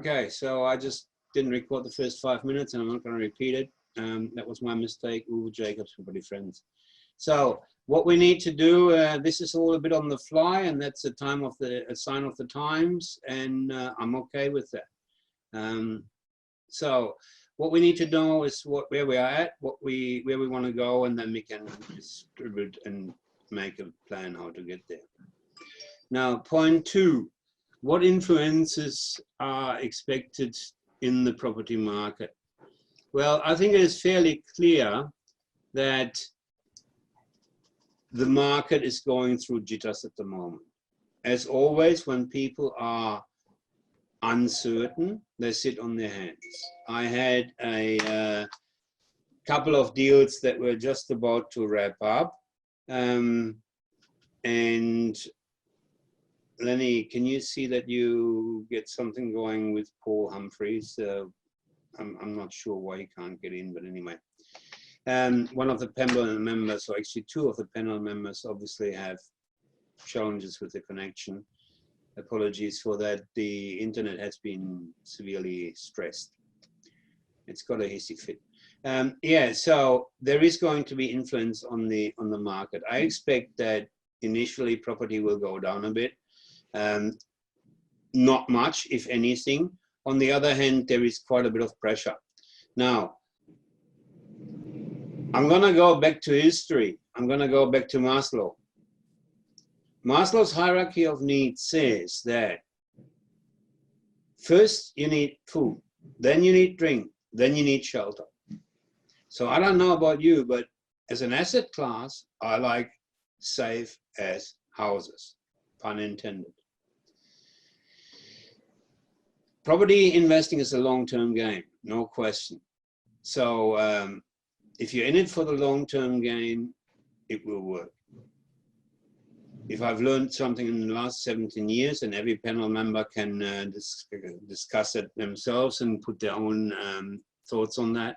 Okay, so I just didn't record the first 5 minutes and I'm not going to repeat it. That was my mistake. Uwe Jacobs, everybody friends. So what we need to do, this is all a bit on the fly, and that's a sign of the times, and I'm okay with that. So what we need to know is where we are at, where we want to go, and then we can distribute and make a plan how to get there. Now, point 2, what influences are expected in the property market? Well, I think it is fairly clear that the market is going through jitters at the moment. As always, when people are uncertain, they sit on their hands. I had a couple of deals that were just about to wrap up. And Lenny, can you see that you get something going with Paul Humphreys? I'm not sure why he can't get in, but anyway. One of the panel members, or actually 2 of the panel members, obviously have challenges with the connection. Apologies for that. The internet has been severely stressed. It's got a hissy fit. Yeah, so there is going to be influence on the market. I expect that initially property will go down a bit. Not much, if anything. On the other hand, there is quite a bit of pressure. Now, I'm going to go back to history. I'm going to go back to Maslow. Maslow's hierarchy of needs says that first you need food, then you need drink, then you need shelter. So I don't know about you, but as an asset class, I like safe as houses, pun intended. Property investing is a long-term game, no question. So if you're in it for the long-term game, it will work. If I've learned something in the last 17 years, and every panel member can discuss it themselves and put their own thoughts on that.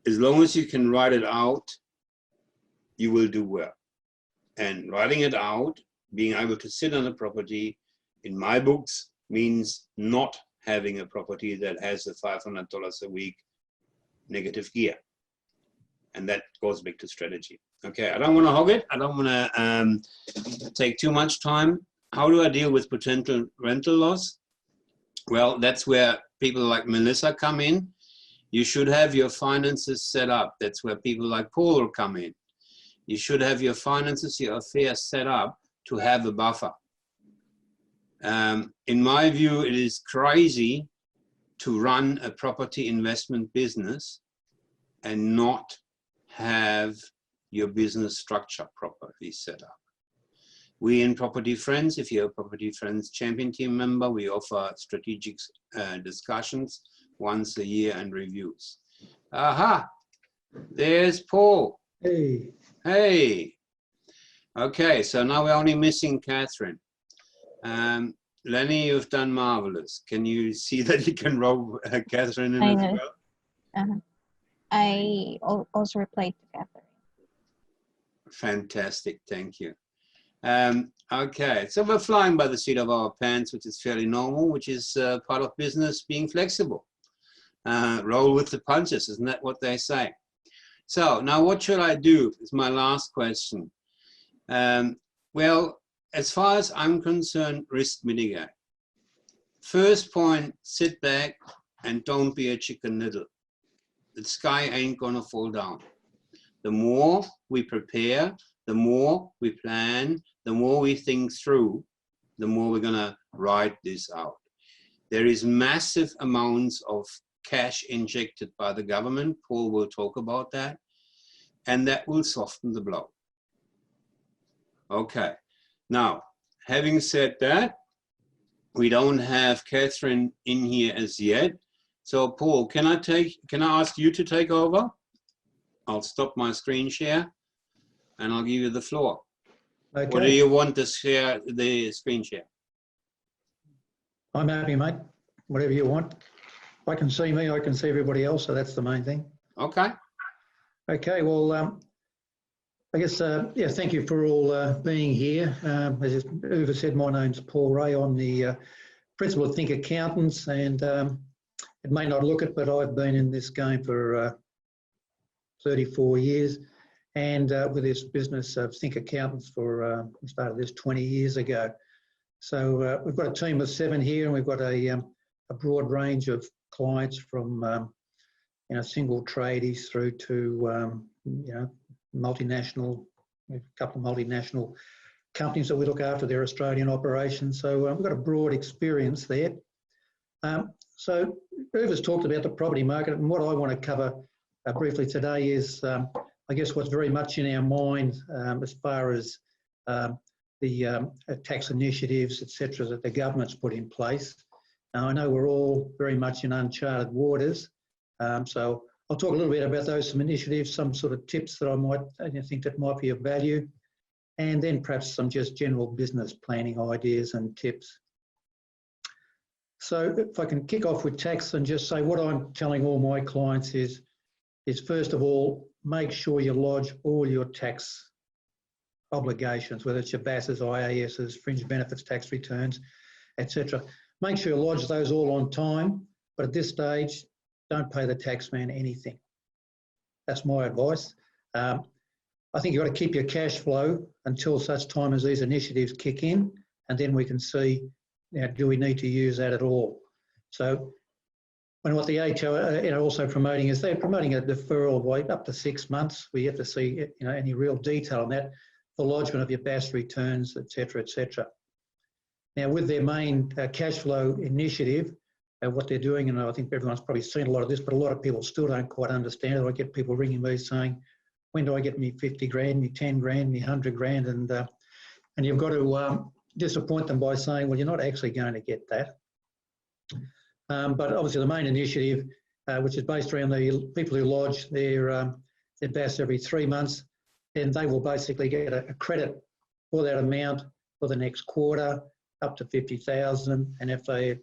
As long as you can write it out, you will do well. And writing it out, being able to sit on a property, in my books, means not having a property that has a $500 a week negative gear. And that goes back to strategy. Okay, I don't want to hog it. I don't want to take too much time. How do I deal with potential rental loss? Well, that's where people like Melissa come in. You should have your finances set up. That's where people like Paul will come in. You should have your finances, your affairs set up to have a buffer. In my view, it is crazy to run a property investment business and not have your business structure properly set up. We in Property Friends, if you're a Property Friends Champion Team member, we offer strategic discussions once a year and reviews. Aha, there's Paul. Hey. Hey. Okay, so now we're only missing Catherine. Lenny, you've done marvelous. Can you see that you can roll Catherine in as well? I also replied to Catherine. Fantastic, thank you. Okay, so we're flying by the seat of our pants, which is fairly normal, which is part of business, being flexible. Roll with the punches, isn't that what they say? So now what should I do is my last question. Well, as far as I'm concerned, risk mitigate. First point, sit back and don't be a chicken little. The sky ain't gonna fall down. The more we prepare, the more we plan, the more we think through, the more we're gonna ride this out. There is massive amounts of cash injected by the government. Paul will talk about that. And that will soften the blow. Okay, now, having said that, we don't have Catherine in here as yet. So Paul, can I ask you to take over? I'll stop my screen share and I'll give you the floor. Okay. What do you want to share, the screen share? I'm happy, mate. Whatever you want. I can see me, I can see everybody else, so that's the main thing. Okay. Okay, well, I guess, yeah, thank you for all being here. As Uwe said, my name's Paul Ray. I'm the principal of Think Accountants, and it may not look it, but I've been in this game for 34 years, and with this business of Think Accountants for, we started this 20 years ago. So we've got a team of 7 here, and we've got a broad range of clients from single tradies through to multinational, a couple of multinational companies that we look after their Australian operations. So we've got a broad experience there. So Uwe's talked about the property market, and what I want to cover briefly today is, I guess, what's very much in our mind as far as the tax initiatives, etc., that the government's put in place. Now, I know we're all very much in uncharted waters, so I'll talk a little bit about those, some initiatives, some sort of tips that I might think that might be of value, and then perhaps some just general business planning ideas and tips. So if I can kick off with tax and just say what I'm telling all my clients is first of all, make sure you lodge all your tax obligations, whether it's your BASs, IASs, fringe benefits tax returns, etc. Make sure you lodge those all on time, but at this stage, don't pay the taxman anything. That's my advice. I think you've got to keep your cash flow until such time as these initiatives kick in, and then we can see, do we need to use that at all? So, when what the ATO are also promoting is they're promoting a deferral of up to 6 months. We have to see any real detail on that, the lodgement of your BAS returns, etc., etc. Now, with their main cash flow initiative, what they're doing, and I think everyone's probably seen a lot of this, but a lot of people still don't quite understand it. I get people ringing me saying, when do I get me 50 grand, me 10 grand, me 100 grand? And you've got to disappoint them by saying, well, you're not actually going to get that. But obviously the main initiative, which is based around the people who lodge their BAS every 3 months, then they will basically get a credit for that amount for the next quarter, up to 50,000. And if their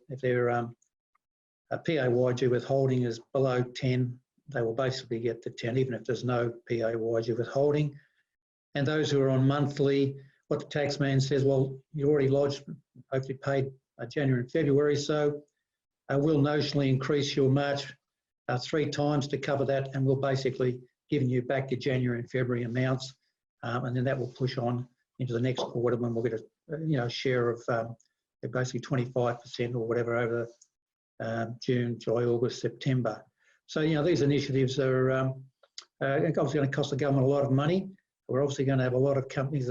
PAYG withholding is below 10, they will basically get the 10, even if there's no PAYG withholding. And those who are on monthly, what the taxman says, well, you already lodged, hopefully paid January and February, so we'll notionally increase your March 3 times to cover that, and we'll basically giving you back your January and February amounts, and then that will push on into the next quarter when we'll get a share of basically 25% or whatever over June, July, August, September. So, these initiatives are obviously going to cost the government a lot of money. We're obviously going to have a lot of companies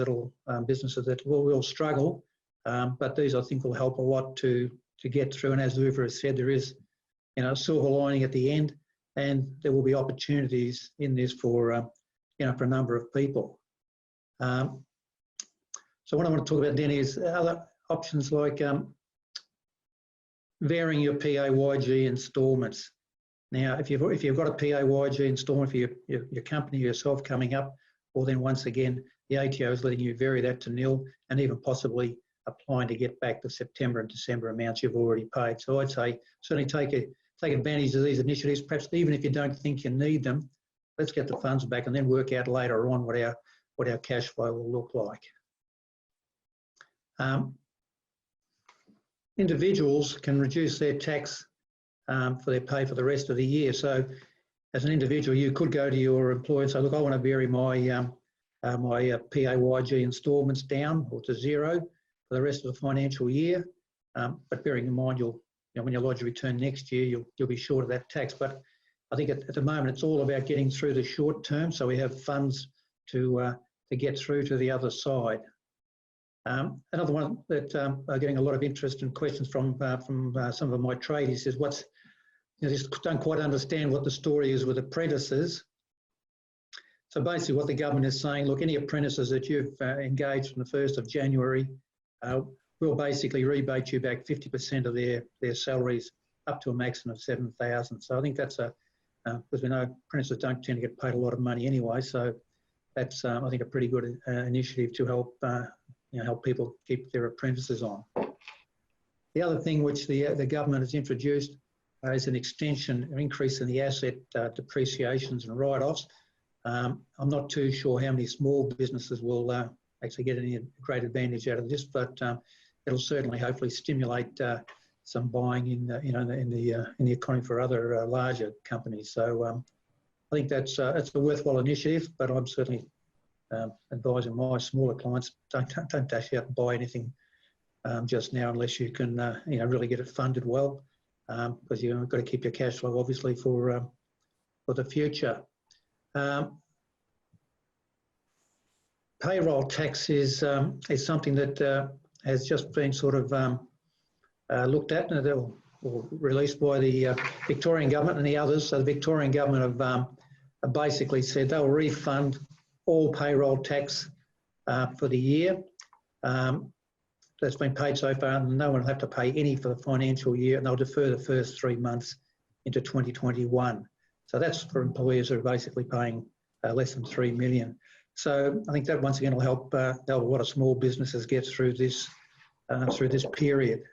businesses that will struggle, but these I think will help a lot to get through. And as Uwe has said, there is a silver lining at the end, and there will be opportunities in this for for a number of people. So what I want to talk about then is other options like varying your PAYG instalments. Now, if you've got a PAYG instalment for your company yourself coming up, well then once again, the ATO is letting you vary that to nil, and even possibly applying to get back the September and December amounts you've already paid. So I'd say certainly take advantage of these initiatives, perhaps even if you don't think you need them. Let's get the funds back and then work out later on what our cash flow will look like. Individuals can reduce their tax for their pay for the rest of the year. So as an individual, you could go to your employer and say, look, I want to vary my PAYG instalments down or to 0 for the rest of the financial year. But bearing in mind, when you lodge your return next year, you'll be short of that tax. But I think at the moment, it's all about getting through the short term, so we have funds to get through to the other side. Another one that are getting a lot of interest and questions from some of my tradies is just don't quite understand what the story is with apprentices. So basically what the government is saying, look, any apprentices that you've engaged from the 1st of January, we'll basically rebate you back 50% of their salaries up to a maximum of 7,000. So I think that's because we know apprentices don't tend to get paid a lot of money anyway. So that's, I think, a pretty good initiative to help help people keep their apprentices on. The other thing which the government has introduced is an extension or increase in the asset depreciations and write-offs. I'm not too sure how many small businesses will actually get any great advantage out of this, but it'll certainly hopefully stimulate some buying in the economy for other larger companies. So I think it's a worthwhile initiative, but I'm certainly advising my smaller clients don't dash out and buy anything just now unless you can really get it funded well, because you've got to keep your cash flow obviously for the future. Payroll tax is something that has just been sort of looked at or released by the Victorian government and the others. So the Victorian government have basically said they'll refund all payroll tax for the year that's been paid so far, and no one will have to pay any for the financial year, and they'll defer the first 3 months into 2021. So that's for employers who are basically paying less than 3 million. So I think that once again will help a lot of small businesses get through this period.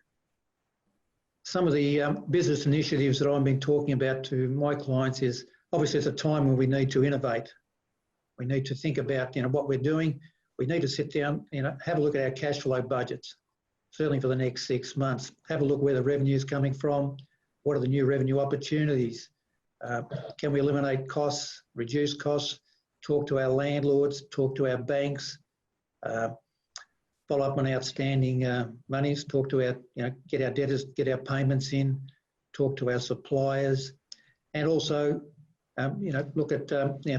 Some of the business initiatives that I've been talking about to my clients is obviously it's a time when we need to innovate. We need to think about what we're doing. We need to sit down, have a look at our cash flow budgets, certainly for the next 6 months. Have a look where the revenue is coming from. What are the new revenue opportunities? Can we eliminate costs, reduce costs? Talk to our landlords, talk to our banks, follow up on outstanding monies, talk to our, get our debtors, get our payments in, talk to our suppliers, and also, look at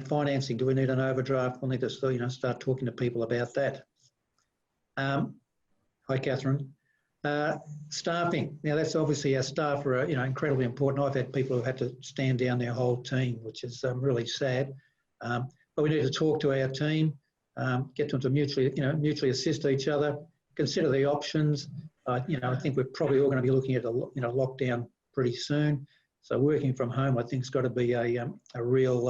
financing. Do we need an overdraft? We'll need to start talking to people about that. Hi, Catherine. Staffing. Now, that's obviously our staff are incredibly important. I've had people who've had to stand down their whole team, which is really sad. But we need to talk to our team, get them to mutually assist each other, consider the options. I think we're probably all going to be looking at a lockdown pretty soon. So working from home, I think, has got to be a real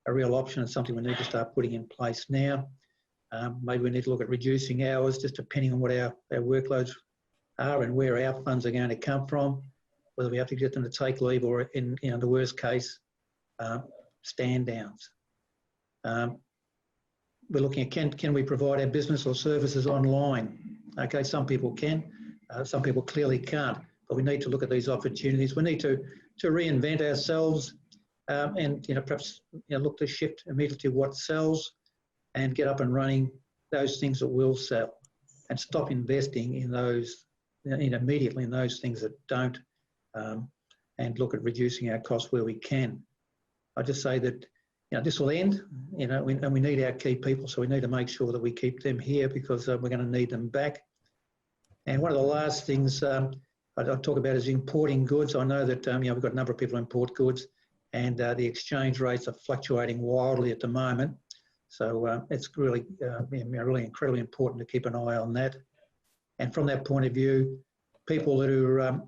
option and something we need to start putting in place now. Maybe we need to look at reducing hours, just depending on what our workloads are and where our funds are going to come from, whether we have to get them to take leave or, in the worst case, stand downs. We're looking at can we provide our business or services online? Okay, some people can, some people clearly can't, but we need to look at these opportunities. We need to reinvent ourselves and perhaps look to shift immediately to what sells and get up and running those things that will sell and stop investing in those immediately in those things that don't, and look at reducing our costs where we can. I just say that this will end, and we need our key people, so we need to make sure that we keep them here because we're going to need them back. And one of the last things I'll talk about is importing goods. I know that we've got a number of people who import goods, and the exchange rates are fluctuating wildly at the moment. So it's really, really incredibly important to keep an eye on that. And from that point of view, people that are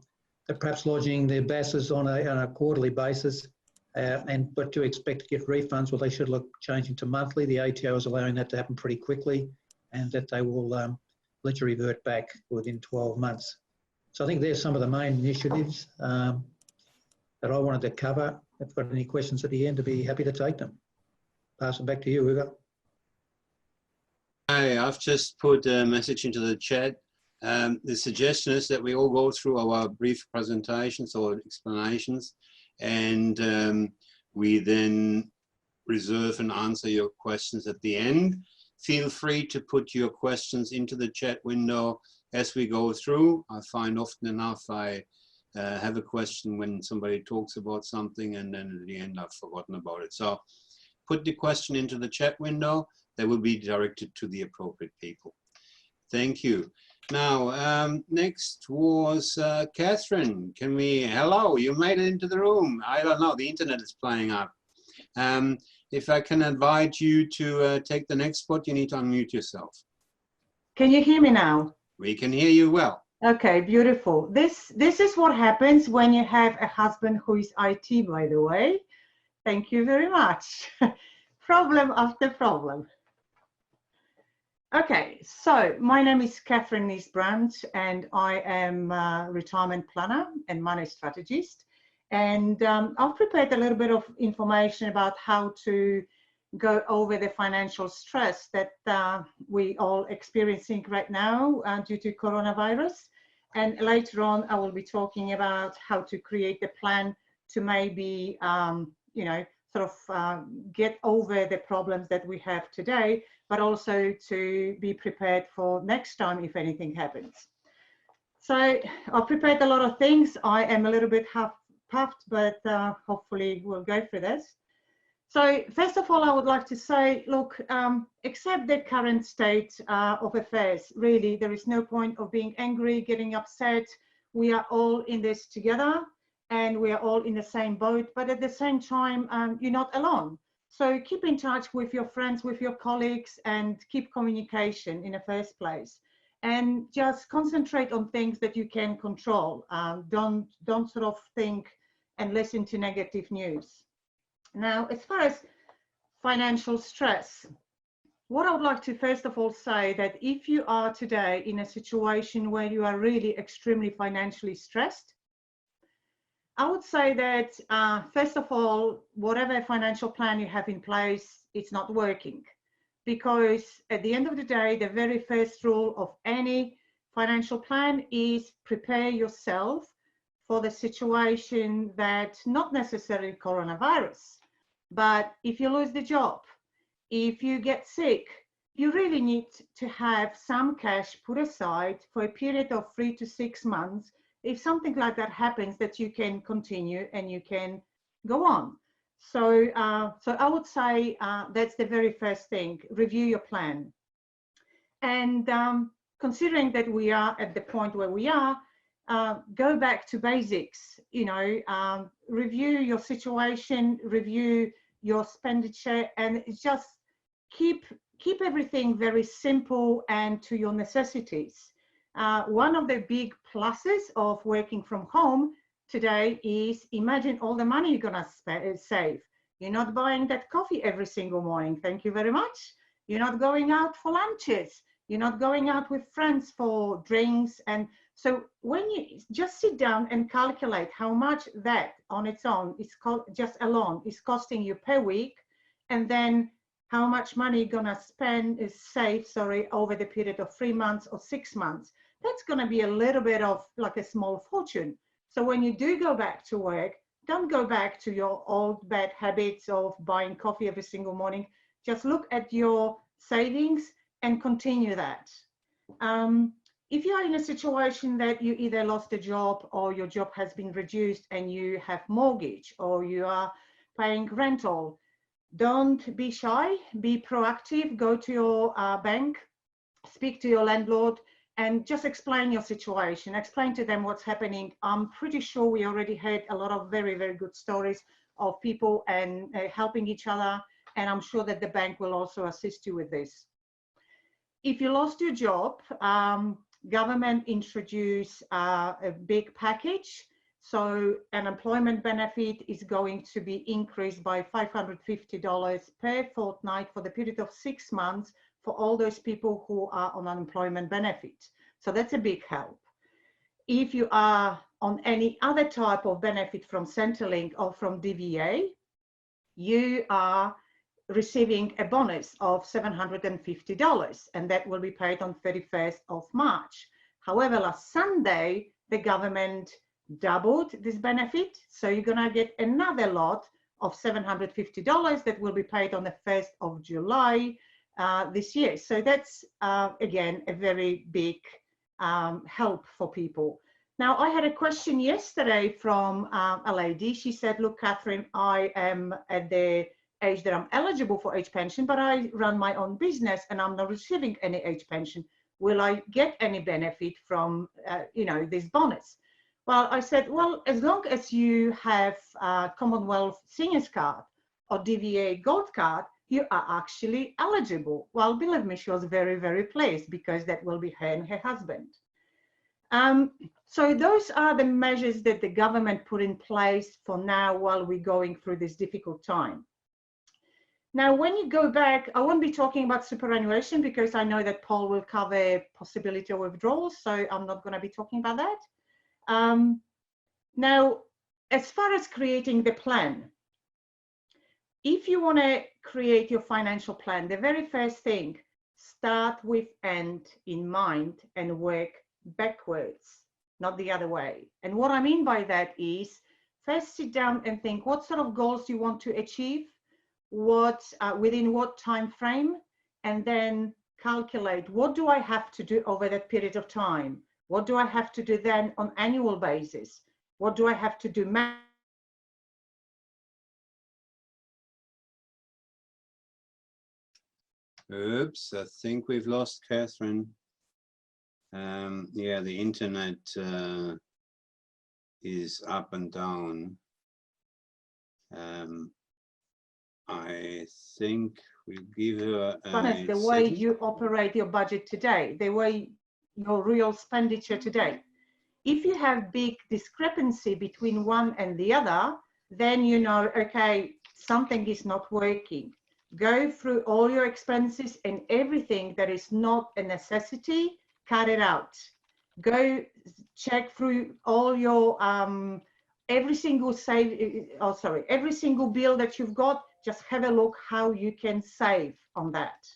perhaps lodging their BASs on a quarterly basis, but to expect to get refunds, well, they should look changing to monthly. The ATO is allowing that to happen pretty quickly, and that they will let you revert back within 12 months. So I think there's some of the main initiatives that I wanted to cover. If you've got any questions at the end, I'd be happy to take them. Pass it back to you, Hugo. Hi, I've just put a message into the chat. The suggestion is that we all go through our brief presentations or explanations, and we then reserve and answer your questions at the end. Feel free to put your questions into the chat window as we go through. I find often enough I have a question when somebody talks about something and then at the end I've forgotten about it. So put the question into the chat window. They will be directed to the appropriate people. Thank you. Now, next was Catherine. Hello, you made it into the room. I don't know, the internet is playing up. If I can invite you to take the next spot, you need to unmute yourself. Can you hear me now? We can hear you well. Okay, beautiful. This is what happens when you have a husband who is IT, by the way. Thank you very much. Problem after problem. Okay, so my name is Catherine Niesbrandt, and I am a retirement planner and money strategist. And I've prepared a little bit of information about how to go over the financial stress that we all experiencing right now due to coronavirus. And later on, I will be talking about how to create the plan to maybe, you know, sort of get over the problems that we have today, but also to be prepared for next time if anything happens. So I've prepared a lot of things. I am a little bit half puffed, but hopefully we'll go through this. So first of all, I would like to say, look, accept the current state of affairs. Really, there is no point of being angry, getting upset. We are all in this together and we are all in the same boat, but at the same time, you're not alone. So keep in touch with your friends, with your colleagues, and keep communication in the first place. And just concentrate on things that you can control. Don't sort of think and listen to negative news. Now, as far as financial stress, what I would like to first of all say that if you are today in a situation where you are really extremely financially stressed, I would say that first of all, whatever financial plan you have in place, it's not working. Because at the end of the day, the very first rule of any financial plan is prepare yourself for the situation that not necessarily coronavirus, but if you lose the job, if you get sick, you really need to have some cash put aside for a period of 3 to 6 months. If something like that happens, that you can continue and you can go on. So, so I would say that's the very first thing, review your plan. And considering that we are at the point where we are, go back to basics, you know, review your situation, review your expenditure, and just keep everything very simple and to your necessities. One of the big pluses of working from home today is imagine all the money you're gonna save. You're not buying that coffee every single morning. Thank you very much. You're not going out for lunches. You're not going out with friends for drinks. And so when you just sit down and calculate how much that on its own is just alone is costing you per week, and then how much money you're gonna save over the period of 3 months or 6 months, that's gonna be a little bit of like a small fortune. So when you do go back to work, don't go back to your old bad habits of buying coffee every single morning. Just look at your savings and continue that. If you are in a situation that you either lost a job or your job has been reduced and you have mortgage or you are paying rental, don't be shy, be proactive, go to your bank, speak to your landlord, and just explain your situation, explain to them what's happening. I'm pretty sure we already heard a lot of very, very good stories of people and helping each other. And I'm sure that the bank will also assist you with this. If you lost your job, government introduced a big package. So an employment benefit is going to be increased by $550 per fortnight for the period of 6 months for all those people who are on unemployment benefit. So that's a big help. If you are on any other type of benefit from Centrelink or from DVA, you are receiving a bonus of $750, and that will be paid on 31st of March. However, last Sunday, the government doubled this benefit. So you're gonna get another lot of $750 that will be paid on the 1st of July this year. So that's, again, a very big help for people. Now, I had a question yesterday from a lady. She said, look, Catherine, I am at the age that I'm eligible for age pension, but I run my own business and I'm not receiving any age pension. Will I get any benefit from, you know, this bonus? Well, I said, well, as long as you have Commonwealth Seniors Card or DVA Gold Card, you are actually eligible. Well, believe me, she was very, very pleased because that will be her and her husband. So those are the measures that the government put in place for now while we're going through this difficult time. Now, when you go back, I won't be talking about superannuation because I know that Paul will cover possibility of withdrawals, so I'm not going to be talking about that. Now, as far as creating the plan, if you want to create your financial plan, the very first thing, start with end in mind and work backwards, not the other way. And what I mean by that is, first sit down and think what sort of goals you want to achieve, within what time frame, and then calculate what do I have to do over that period of time. What do I have to do then on annual basis? What do I have to do? Oops, I think we've lost Catherine. Yeah, the internet is up and down. I think we'll give her a the way second. you operate your budget today, the way your real expenditure today. If you have big discrepancy between one and the other, then you know, okay, something is not working. Go through all your expenses and everything that is not a necessity, cut it out. Go check through all your, every single every single bill that you've got, just have a look how you can save on that.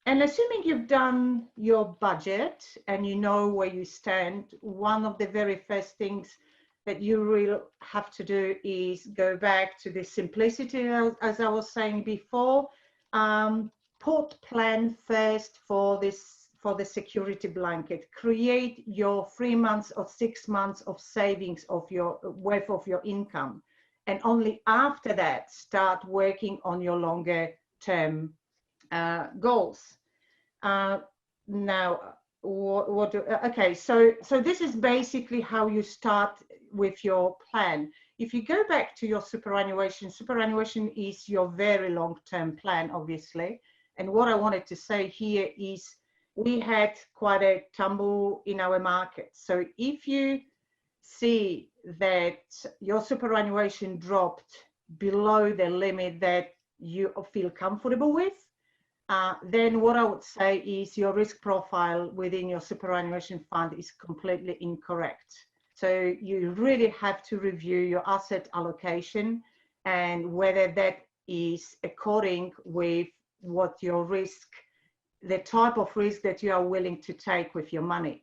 And assuming you've done your budget and you know where you stand, one of the very first things that you really have to do is go back to the simplicity, as I was saying before. Put plan first for the security blanket. Create your 3 months or 6 months of savings of your worth of your income, and only after that start working on your longer term goals. Now, okay, so this is basically how you start with your plan. If you go back to your superannuation is your very long-term plan, obviously. And what I wanted to say here is we had quite a tumble in our market. So if you see that your superannuation dropped below the limit that you feel comfortable with, then what I would say is your risk profile within your superannuation fund is completely incorrect. So you really have to review your asset allocation and whether that is according with what your risk, the type of risk that you are willing to take with your money.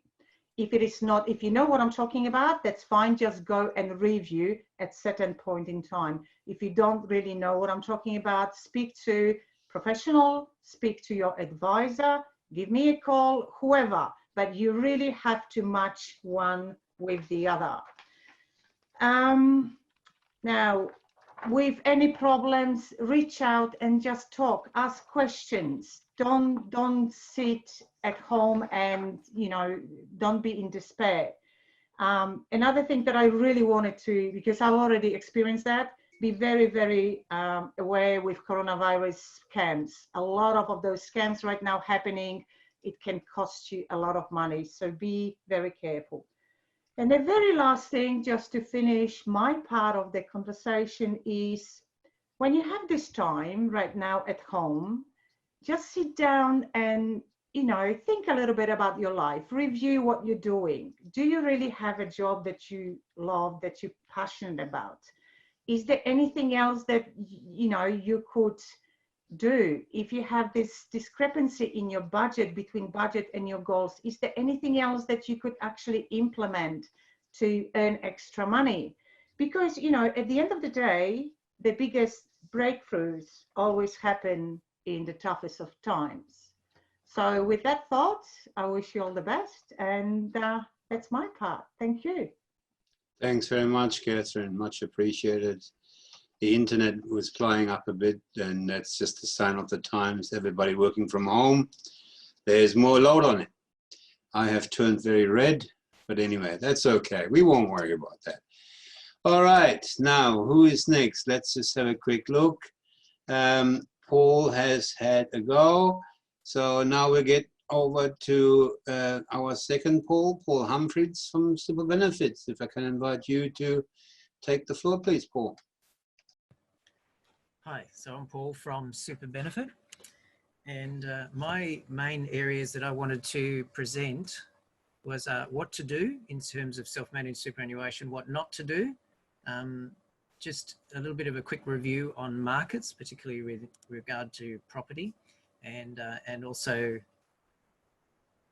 If it is not, if you know what I'm talking about, that's fine. Just go and review at certain point in time. If you don't really know what I'm talking about, speak to professional, speak to your advisor, give me a call, whoever, but you really have to match one with the other. Now, with any problems, reach out and just talk, ask questions. Don't sit at home and, you know, don't be in despair. Another thing that I really wanted to, because I've already experienced that, be very, very aware with coronavirus scams. A lot of those scams right now happening, it can cost you a lot of money. So be very careful. And the very last thing, just to finish my part of the conversation, is when you have this time right now at home, just sit down and, you know, think a little bit about your life, review what you're doing. Do you really have a job that you love, that you're passionate about? Is there anything else that, you know, you could do? If you have this discrepancy in your budget, between budget and your goals, is there anything else that you could actually implement to earn extra money? Because, you know, at the end of the day, the biggest breakthroughs always happen in the toughest of times. So with that thought, I wish you all the best, and that's my part. Thank you. Thanks very much, Catherine. Much appreciated. The internet was playing up a bit, and that's just a sign of the times. Everybody working from home. There's more load on it. I have turned very red, but anyway, that's okay. We won't worry about that. All right, now who is next? Let's just have a quick look. Paul has had a go. So now we get over to our second Paul Humphreys from Super Benefits. If I can invite you to take the floor, please, Paul. Hi, so I'm Paul from Super Benefit, and my main areas that I wanted to present was what to do in terms of self-managed superannuation, what not to do, just a little bit of a quick review on markets, particularly with regard to property, and also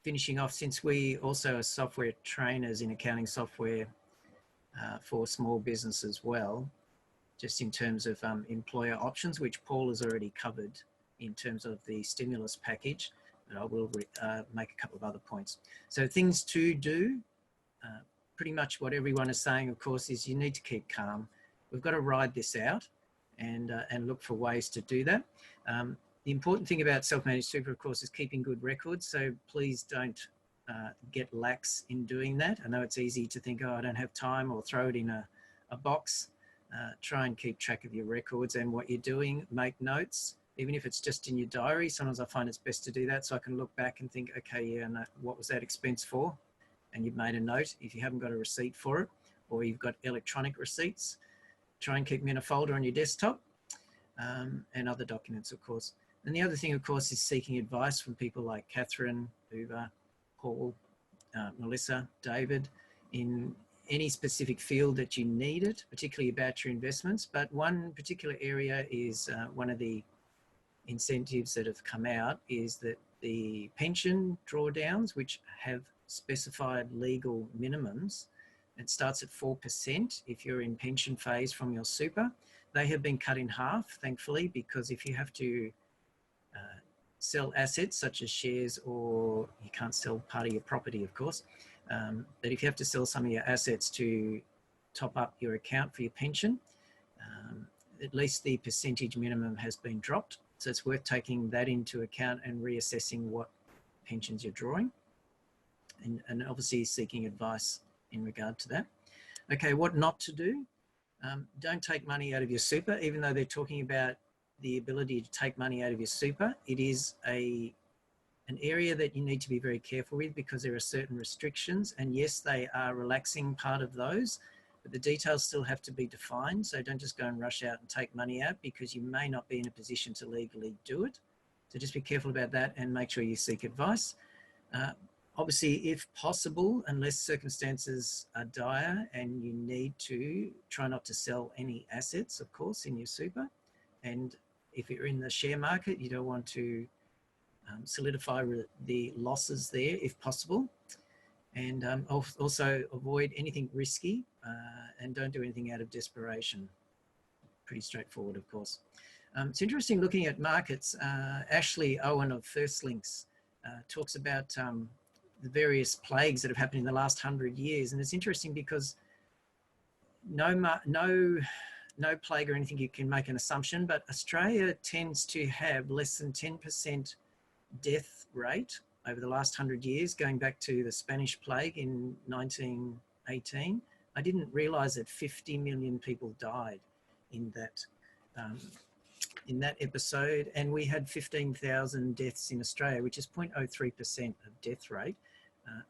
finishing off, since we also are software trainers in accounting software for small business as well, just in terms of employer options, which Paul has already covered in terms of the stimulus package, but I will make a couple of other points. So things to do, pretty much what everyone is saying, of course, is you need to keep calm. We've got to ride this out and look for ways to do that. The important thing about self-managed super, of course, is keeping good records. So please don't get lax in doing that. I know it's easy to think, oh, I don't have time, or throw it in a box. Try and keep track of your records and what you're doing. Make notes, even if it's just in your diary. Sometimes I find it's best to do that so I can look back and think, okay, yeah, no, what was that expense for? And you've made a note. If you haven't got a receipt for it, or you've got electronic receipts, try and keep them in a folder on your desktop, and other documents, of course. And the other thing, of course, is seeking advice from people like Catherine, Uwe, Paul, Melissa, David, in any specific field that you need it, particularly about your investments. But one particular area is one of the incentives that have come out is that the pension drawdowns, which have specified legal minimums, it starts at 4% if you're in pension phase from your super. They have been cut in half, thankfully, because if you have to sell assets such as shares, or you can't sell part of your property, of course, but if you have to sell some of your assets to top up your account for your pension, at least the percentage minimum has been dropped. So it's worth taking that into account and reassessing what pensions you're drawing, and obviously seeking advice in regard to that. Okay, what not to do. Don't take money out of your super, even though they're talking about the ability to take money out of your super. It is an area that you need to be very careful with, because there are certain restrictions, and yes, they are relaxing part of those, but the details still have to be defined. So don't just go and rush out and take money out, because you may not be in a position to legally do it. So just be careful about that and make sure you seek advice. Obviously, if possible, unless circumstances are dire and you need to, try not to sell any assets, of course, in your super. And if you're in the share market, you don't want to solidify the losses there if possible. And also avoid anything risky, and don't do anything out of desperation. Pretty straightforward, of course. It's interesting looking at markets. Ashley Owen of First Links talks about the various plagues that have happened in the last 100 years. And it's interesting because no plague or anything, you can make an assumption, but Australia tends to have less than 10% death rate over the last 100 years, going back to the Spanish plague in 1918. I didn't realise that 50 million people died in that episode, and we had 15,000 deaths in Australia, which is 0.03% of death rate.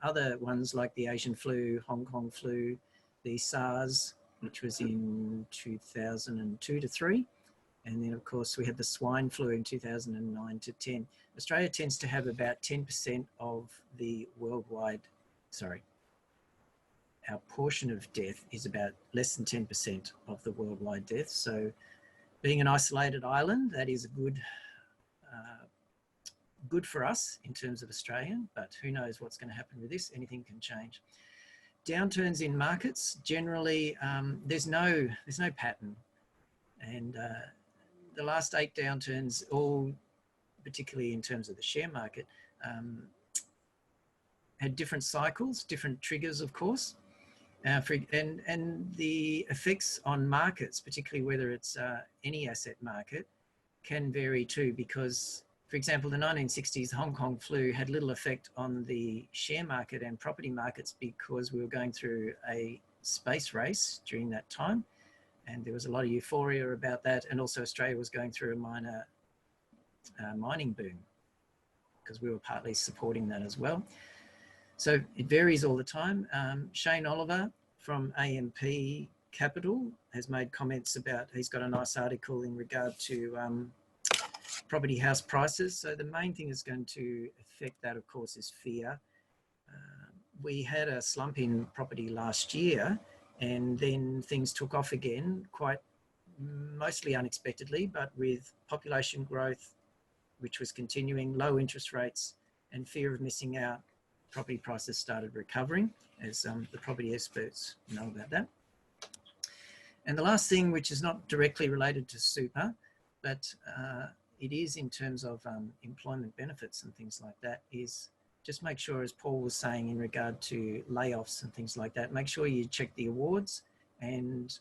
Other ones like the Asian flu, Hong Kong flu, the SARS, which was in 2002 to 3. And then, of course, we had the swine flu in 2009 to 10. Australia tends to have about 10% of the worldwide, our portion of death is about less than 10% of the worldwide death. So being an isolated island, that is good for us in terms of Australian, but who knows what's going to happen with this. Anything can change. Downturns in markets, generally, there's no pattern. And the last 8 downturns, all particularly in terms of the share market, had different cycles, different triggers, of course. And the effects on markets, particularly whether it's any asset market, can vary too, because, for example, the 1960s Hong Kong flu had little effect on the share market and property markets because we were going through a space race during that time. And there was a lot of euphoria about that. And also Australia was going through a minor mining boom because we were partly supporting that as well. So it varies all the time. Shane Oliver from AMP Capital has made comments about, he's got a nice article in regard to property house prices. So the main thing is going to affect that, of course, is fear. We had a slump in property last year, and then things took off again quite mostly unexpectedly, but with population growth, which was continuing, low interest rates and fear of missing out, property prices started recovering, as the property experts know about that. And the last thing, which is not directly related to super, but it is in terms of employment benefits and things like that, is just make sure, as Paul was saying in regard to layoffs and things like that, make sure you check the awards, and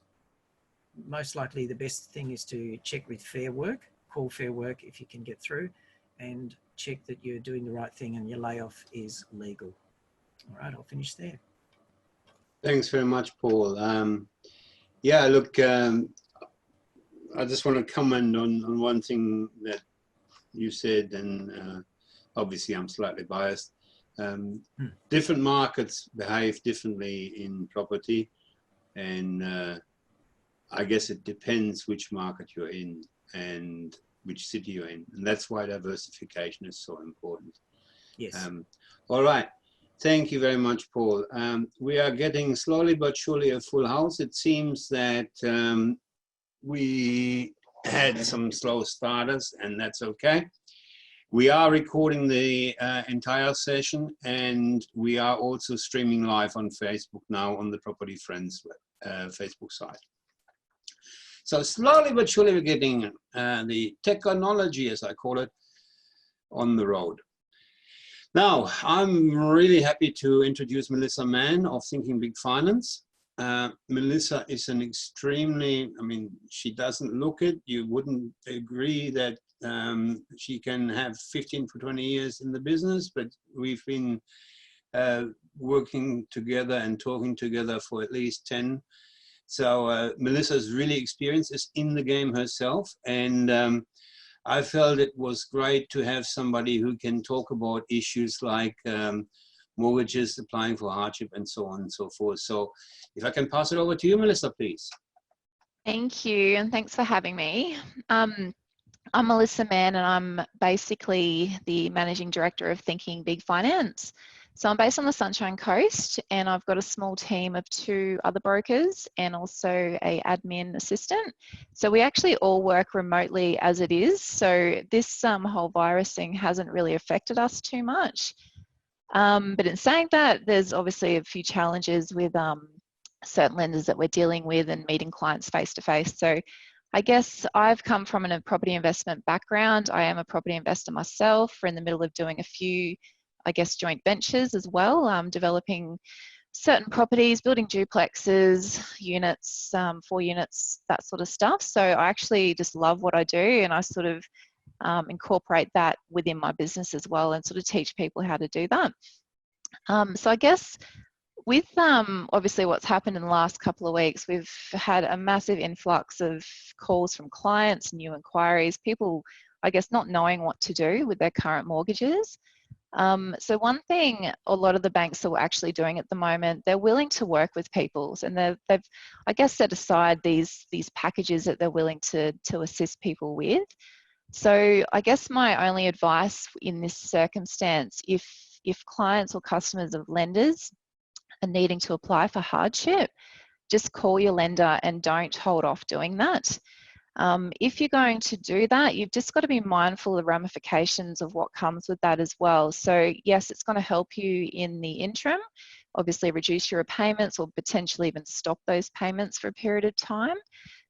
most likely the best thing is to check with Fair Work, call Fair Work if you can get through, and check that you're doing the right thing and your layoff is legal. All right, I'll finish there. Thanks very much, Paul. Yeah, look, I just want to comment on one thing that you said, and obviously I'm slightly biased. Different markets behave differently in property, and I guess it depends which market you're in and which city you're in, and that's why diversification is so important. Yes. All right. Thank you very much, Paul. We are getting slowly but surely a full house. It seems that we had some slow starters, and that's okay. We are recording the entire session, and we are also streaming live on Facebook now on the Property Friends Facebook site. So slowly but surely we're getting the technology, as I call it, on the road. Now, I'm really happy to introduce Melissa Mann of Thinking Big Finance. Melissa is an extremely, I mean, she doesn't look it. You wouldn't agree that she can have 15 for 20 years in the business, but we've been working together and talking together for at least 10. So Melissa's really experienced, is in the game herself, and I felt it was great to have somebody who can talk about issues like mortgages, applying for hardship, and so on and so forth. So if I can pass it over to you, Melissa, please. Thank you, and thanks for having me. I'm Melissa Mann, and I'm basically the Managing Director of Thinking Big Finance. So I'm based on the Sunshine Coast, and I've got a small team of 2 other brokers and also an admin assistant. So we actually all work remotely as it is. So this whole virus thing hasn't really affected us too much. But in saying that, there's obviously a few challenges with certain lenders that we're dealing with and meeting clients face to face. So I guess I've come from a property investment background. I am a property investor myself. We're in the middle of doing a few, I guess, joint ventures as well, developing certain properties, building duplexes, units, 4 units, that sort of stuff. So I actually just love what I do, and I sort of incorporate that within my business as well, and sort of teach people how to do that. So I guess with obviously what's happened in the last couple of weeks, we've had a massive influx of calls from clients, new inquiries, people, I guess, not knowing what to do with their current mortgages. So one thing a lot of the banks are actually doing at the moment, they're willing to work with people, and they've I guess, set aside these packages that they're willing to assist people with. So I guess my only advice in this circumstance, if clients or customers of lenders are needing to apply for hardship, just call your lender and don't hold off doing that. If you're going to do that, you've just got to be mindful of the ramifications of what comes with that as well. So yes, it's going to help you in the interim, obviously reduce your repayments or potentially even stop those payments for a period of time.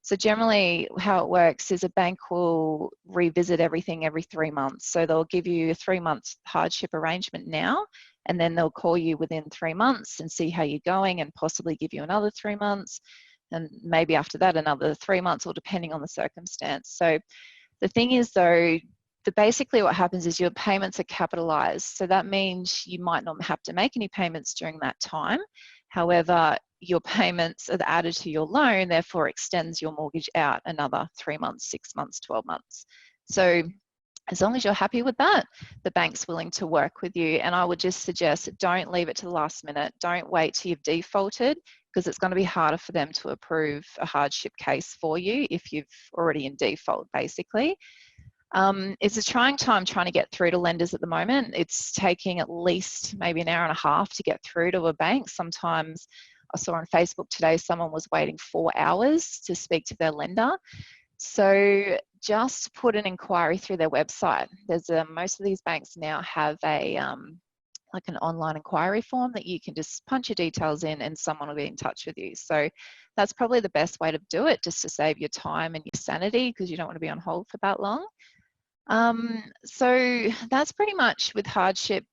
So generally how it works is a bank will revisit everything every 3 months. So they'll give you a 3-month hardship arrangement now, and then they'll call you within 3 months and see how you're going and possibly give you another 3 months. And maybe after that, another 3 months, or depending on the circumstance. So the thing is though, basically what happens is your payments are capitalized. So that means you might not have to make any payments during that time. However, your payments are added to your loan, therefore extends your mortgage out another 3 months, 6 months, 12 months. So as long as you're happy with that, the bank's willing to work with you. And I would just suggest, don't leave it to the last minute. Don't wait till you've defaulted, because it's going to be harder for them to approve a hardship case for you if you've already in default, basically. It's a trying time trying to get through to lenders at the moment. It's taking at least maybe an hour and a half to get through to a bank. Sometimes I saw on Facebook today someone was waiting 4 hours to speak to their lender. So just put an inquiry through their website. There's most of these banks now have a like an online inquiry form that you can just punch your details in and someone will be in touch with you. So that's probably the best way to do it, just to save your time and your sanity, because you don't want to be on hold for that long. So that's pretty much with hardship.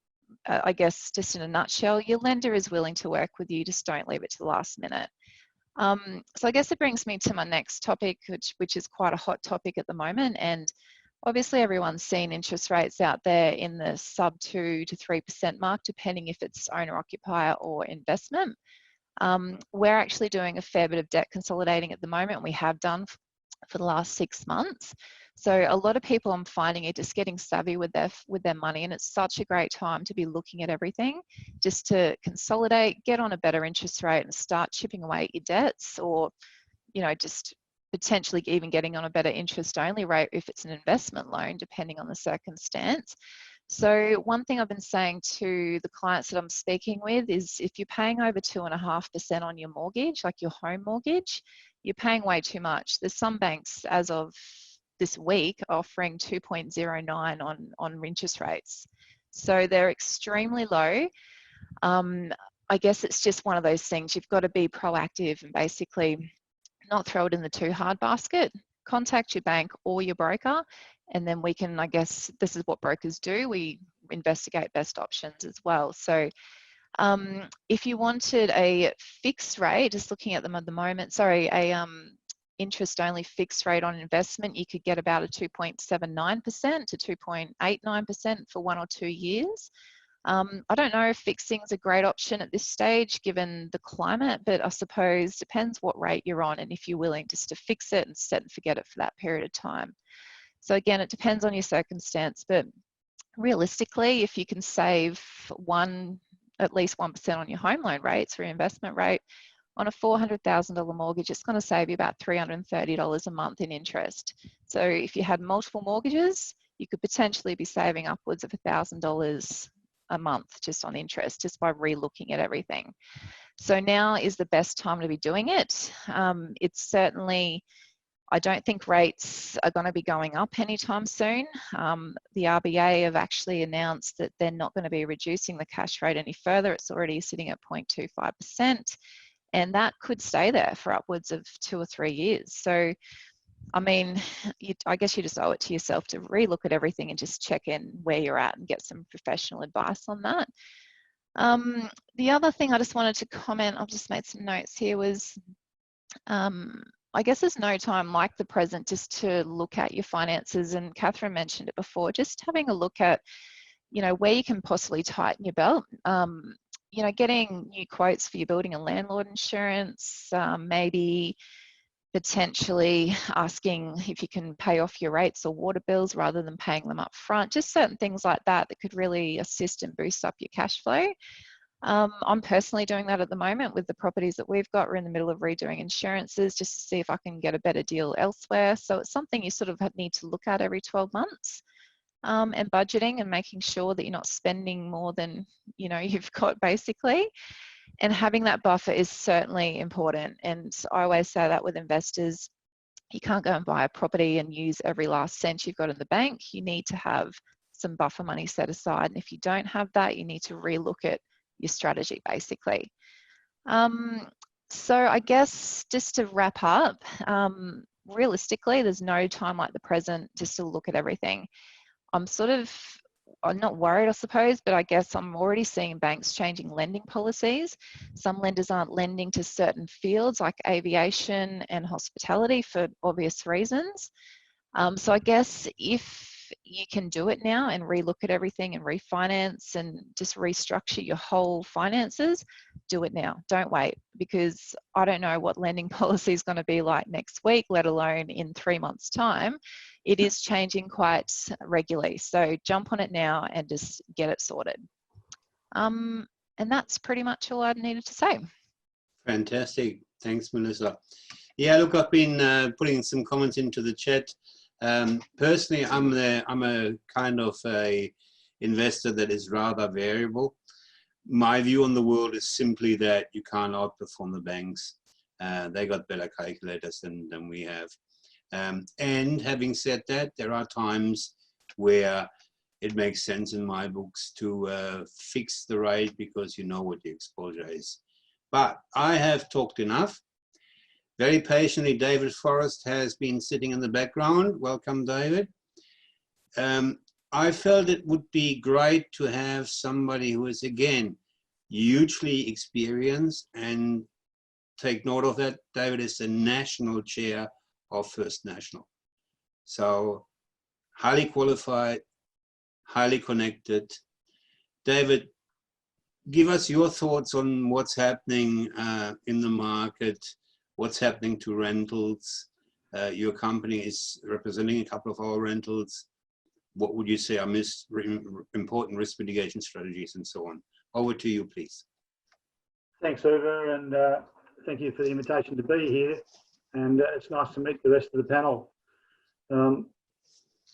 I guess just in a nutshell, your lender is willing to work with you, just don't leave it to the last minute. So I guess it brings me to my next topic, which is quite a hot topic at the moment. And obviously everyone's seen interest rates out there in the sub 2 to 3% mark, depending if it's owner occupier or investment. We're actually doing a fair bit of debt consolidating at the moment. We have done for the last 6 months. So a lot of people, I'm finding, are just getting savvy with their money, and it's such a great time to be looking at everything, just to consolidate, get on a better interest rate, and start chipping away at your debts, or just potentially even getting on a better interest only rate if it's an investment loan, depending on the circumstance. So one thing I've been saying to the clients that I'm speaking with is, if you're paying over 2.5% on your mortgage, like your home mortgage, you're paying way too much. There's some banks, as of this week, offering 2.09 on interest rates. So they're extremely low. I guess it's just one of those things. You've got to be proactive and basically not throw it in the too hard basket. Contact your bank or your broker, and then we can, I guess this is what brokers do, we investigate best options as well. So if you wanted a fixed rate, just looking at them at the moment, interest only fixed rate on investment, you could get about a 2.79% to 2.89% for 1 or 2 years. I don't know if fixing is a great option at this stage given the climate, but I suppose depends what rate you're on and if you're willing just to fix it and set and forget it for that period of time. So again, it depends on your circumstance, but realistically, if you can save at least 1% on your home loan rates or your investment rate, on a $400,000 mortgage, it's going to save you about $330 a month in interest. So if you had multiple mortgages, you could potentially be saving upwards of $1,000 a month just on interest, just by re-looking at everything. So now is the best time to be doing it. It's certainly, I don't think rates are going to be going up anytime soon. The RBA have actually announced that they're not going to be reducing the cash rate any further. It's already sitting at 0.25%. And that could stay there for upwards of 2 or 3 years. So, I mean, I guess you just owe it to yourself to relook at everything and just check in where you're at and get some professional advice on that. The other thing I just wanted to comment, I've just made some notes here, was I guess there's no time like the present just to look at your finances. And Catherine mentioned it before, just having a look at, where you can possibly tighten your belt. Getting new quotes for your building and landlord insurance, maybe potentially asking if you can pay off your rates or water bills rather than paying them up front. Just certain things like that that could really assist and boost up your cash flow. I'm personally doing that at the moment with the properties that we've got. We're in the middle of redoing insurances just to see if I can get a better deal elsewhere. So it's something you sort of need to look at every 12 months. And budgeting and making sure that you're not spending more than you've got, basically. And having that buffer is certainly important. And I always say that with investors, you can't go and buy a property and use every last cent you've got in the bank. You need to have some buffer money set aside. And if you don't have that, you need to relook at your strategy, basically. So I guess just to wrap up, realistically, there's no time like the present just to look at everything. I'm not worried, I suppose, but I guess I'm already seeing banks changing lending policies. Some lenders aren't lending to certain fields like aviation and hospitality for obvious reasons. So I guess if you can do it now and relook at everything and refinance and just restructure your whole finances, do it now. Don't wait, because I don't know what lending policy is going to be like next week, let alone in 3 months' time. It is changing quite regularly. So jump on it now and just get it sorted. And that's pretty much all I needed to say. Fantastic. Thanks, Melissa. Yeah, look, I've been putting some comments into the chat. Personally, I'm a kind of a investor that is rather variable. my view on the world is simply that you can't outperform the banks. They got better calculators than we have. And having said that, there are times where it makes sense in my books to fix the rate because you know what the exposure is. But I have talked enough. Very patiently, David Forrest has been sitting in the background. Welcome, David. I felt it would be great to have somebody who is, again, hugely experienced, and take note of that. David is the national chair of First National. So highly qualified, highly connected. David, give us your thoughts on what's happening in the market, what's happening to rentals. Your company is representing a couple of our rentals. What would you say are important risk mitigation strategies and so on? Over to you, please. Thanks, Uwe, and thank you for the invitation to be here. And it's nice to meet the rest of the panel.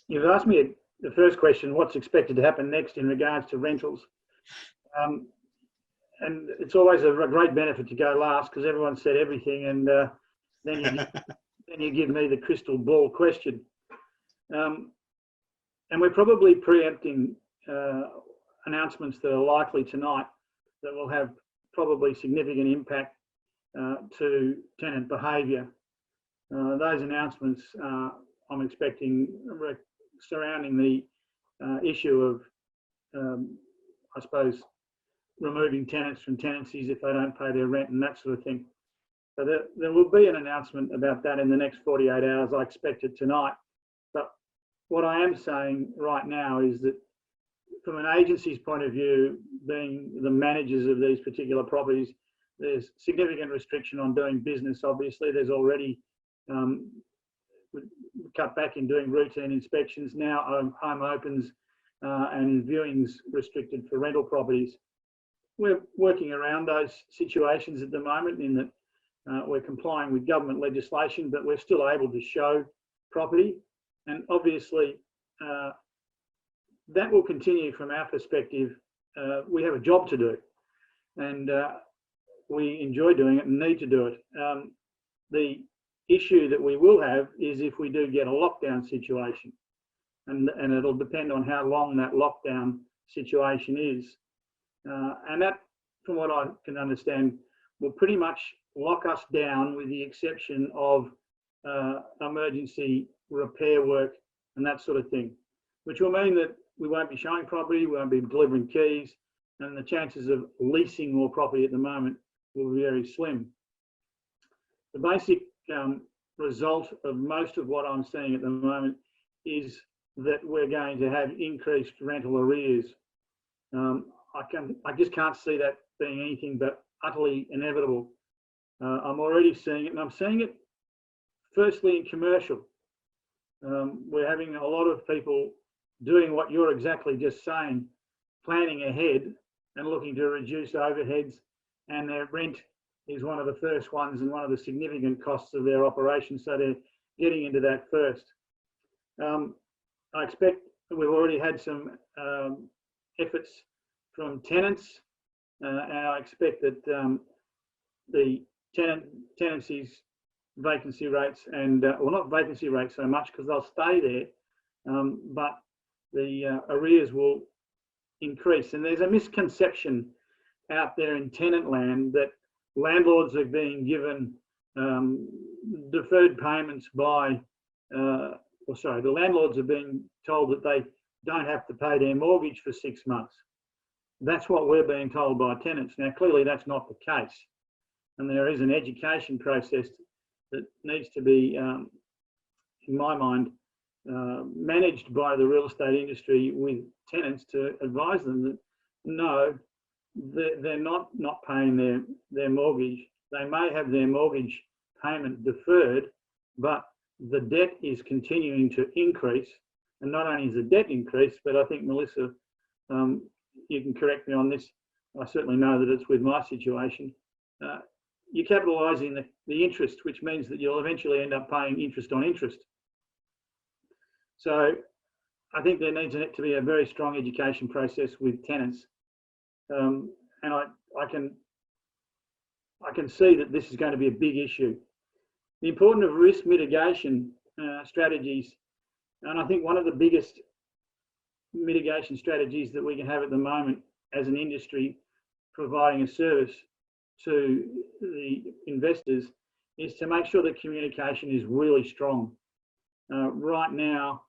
You've asked me the first question, what's expected to happen next in regards to rentals? And it's always a great benefit to go last because everyone said everything, and then you give me the crystal ball question. And we're probably preempting announcements that are likely tonight that will have probably significant impact to tenant behaviour. Those announcements I'm expecting surrounding the issue of, I suppose, removing tenants from tenancies if they don't pay their rent and that sort of thing. So there will be an announcement about that in the next 48 hours. I expect it tonight. But what I am saying right now is that from an agency's point of view, being the managers of these particular properties, there's significant restriction on doing business. Obviously, there's already cut back in doing routine inspections. Now home opens and viewings restricted for rental properties. We're working around those situations at the moment in that we're complying with government legislation, but we're still able to show property. And obviously, that will continue from our perspective. We have a job to do, and we enjoy doing it and need to do it. The issue that we will have is if we do get a lockdown situation, and it'll depend on how long that lockdown situation is. And that, from what I can understand, will pretty much lock us down with the exception of emergency repair work and that sort of thing, which will mean that we won't be showing property, we won't be delivering keys, and the chances of leasing more property at the moment will be very slim. The basic result of most of what I'm seeing at the moment is that we're going to have increased rental arrears. I just can't see that being anything but utterly inevitable. I'm already seeing it, and I'm seeing it firstly in commercial. We're having a lot of people doing what you're exactly just saying, planning ahead and looking to reduce overheads, and their rent is one of the first ones and one of the significant costs of their operation, so they're getting into that first. I expect we've already had some efforts from tenants, and I expect that the tenancies vacancy rates and, well, not vacancy rates so much because they'll stay there, but the arrears will increase. And there's a misconception out there in tenant land that landlords are being given deferred payments by, the landlords are being told that they don't have to pay their mortgage for 6 months. That's what we're being told by tenants. Now, clearly that's not the case. And there is an education process that needs to be, in my mind, managed by the real estate industry with tenants to advise them that no, they're not paying their mortgage. They may have their mortgage payment deferred, but the debt is continuing to increase. And not only is the debt increased, but I think, Melissa, you can correct me on this. I certainly know that it's with my situation. You're capitalising the interest, which means that you'll eventually end up paying interest on interest. So I think there needs to be a very strong education process with tenants. and I can see that this is going to be a big issue. The importance of risk mitigation strategies, and I think one of the biggest mitigation strategies that we can have at the moment as an industry providing a service to the investors is to make sure that communication is really strong. Right now,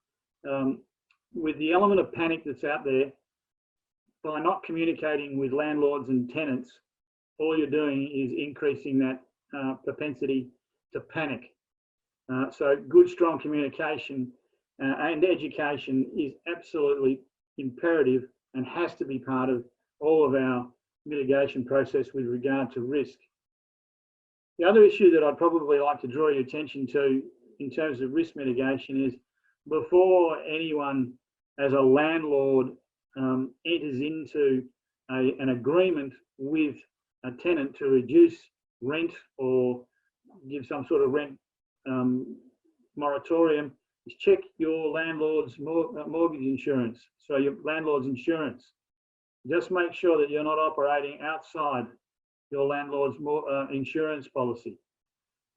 with the element of panic that's out there, by not communicating with landlords and tenants, all you're doing is increasing that propensity to panic. So good, strong communication and education is absolutely imperative and has to be part of all of our mitigation process with regard to risk. The other issue that I'd probably like to draw your attention to in terms of risk mitigation is before anyone as a landlord enters into an agreement with a tenant to reduce rent or give some sort of rent moratorium, is check your landlord's mortgage insurance. So your landlord's insurance. Just make sure that you're not operating outside your landlord's insurance policy.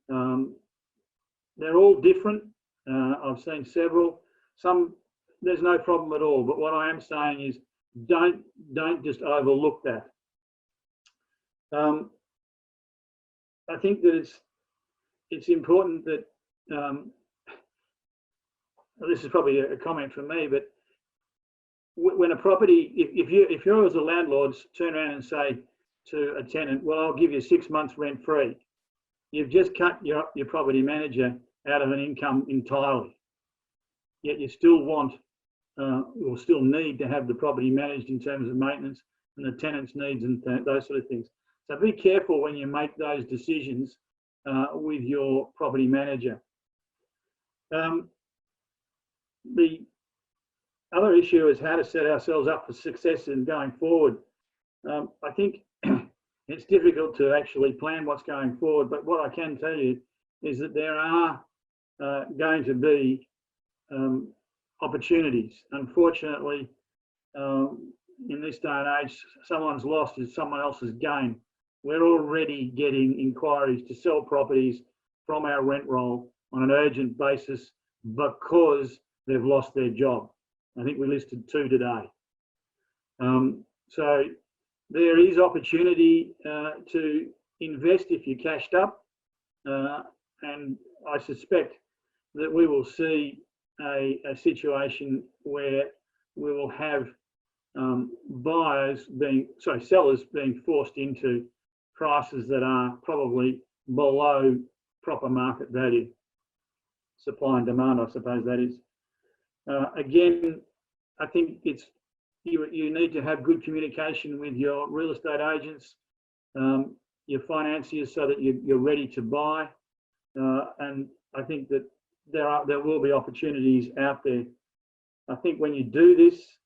They're all different. I've seen several. Some there's no problem at all. But what I am saying is don't just overlook that. I think that it's important that this is probably a comment from me, but when a property, if you're as a landlord turn around and say to a tenant, well, I'll give you 6 months rent free, you've just cut your property manager out of an income entirely. Yet you still want or still need to have the property managed in terms of maintenance and the tenant's needs and those sort of things. So be careful when you make those decisions with your property manager. The other issue is how to set ourselves up for success in going forward. I think it's difficult to actually plan what's going forward, but what I can tell you is that there are going to be opportunities. Unfortunately, in this day and age, someone's loss is someone else's gain. We're already getting inquiries to sell properties from our rent roll on an urgent basis because they've lost their job. I think we listed 2 today. So there is opportunity to invest if you're cashed up, and I suspect that we will see a situation where we will have sellers being forced into prices that are probably below proper market value, supply and demand, I suppose that is. Again, I think you need to have good communication with your real estate agents, your financiers, so that you're ready to buy. And I think that there will be opportunities out there. I think when you do this,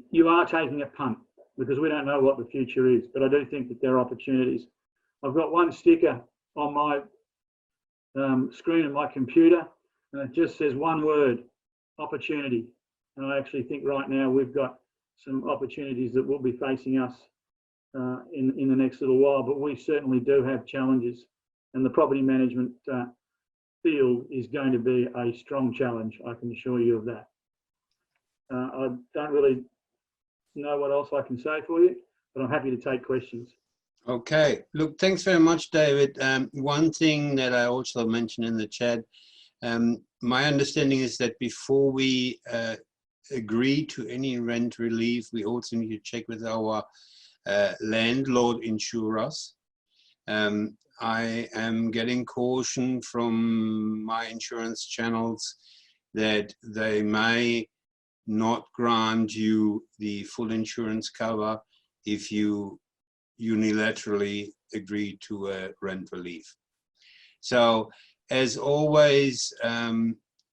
you are taking a punt because we don't know what the future is. But I do think that there are opportunities. I've got one sticker on my screen of my computer, and it just says one word: opportunity. And I actually think right now we've got some opportunities that will be facing us in the next little while, but we certainly do have challenges, and the property management field is going to be a strong challenge. I can assure you of that. I don't really know what else I can say for you, but I'm happy to take questions. Okay, look, thanks very much, David. One thing that I also mentioned in the chat, my understanding is that before we agree to any rent relief, we also need to check with our landlord insurers. I am getting caution from my insurance channels that they may not grant you the full insurance cover if you unilaterally agree to a rent relief. So as always,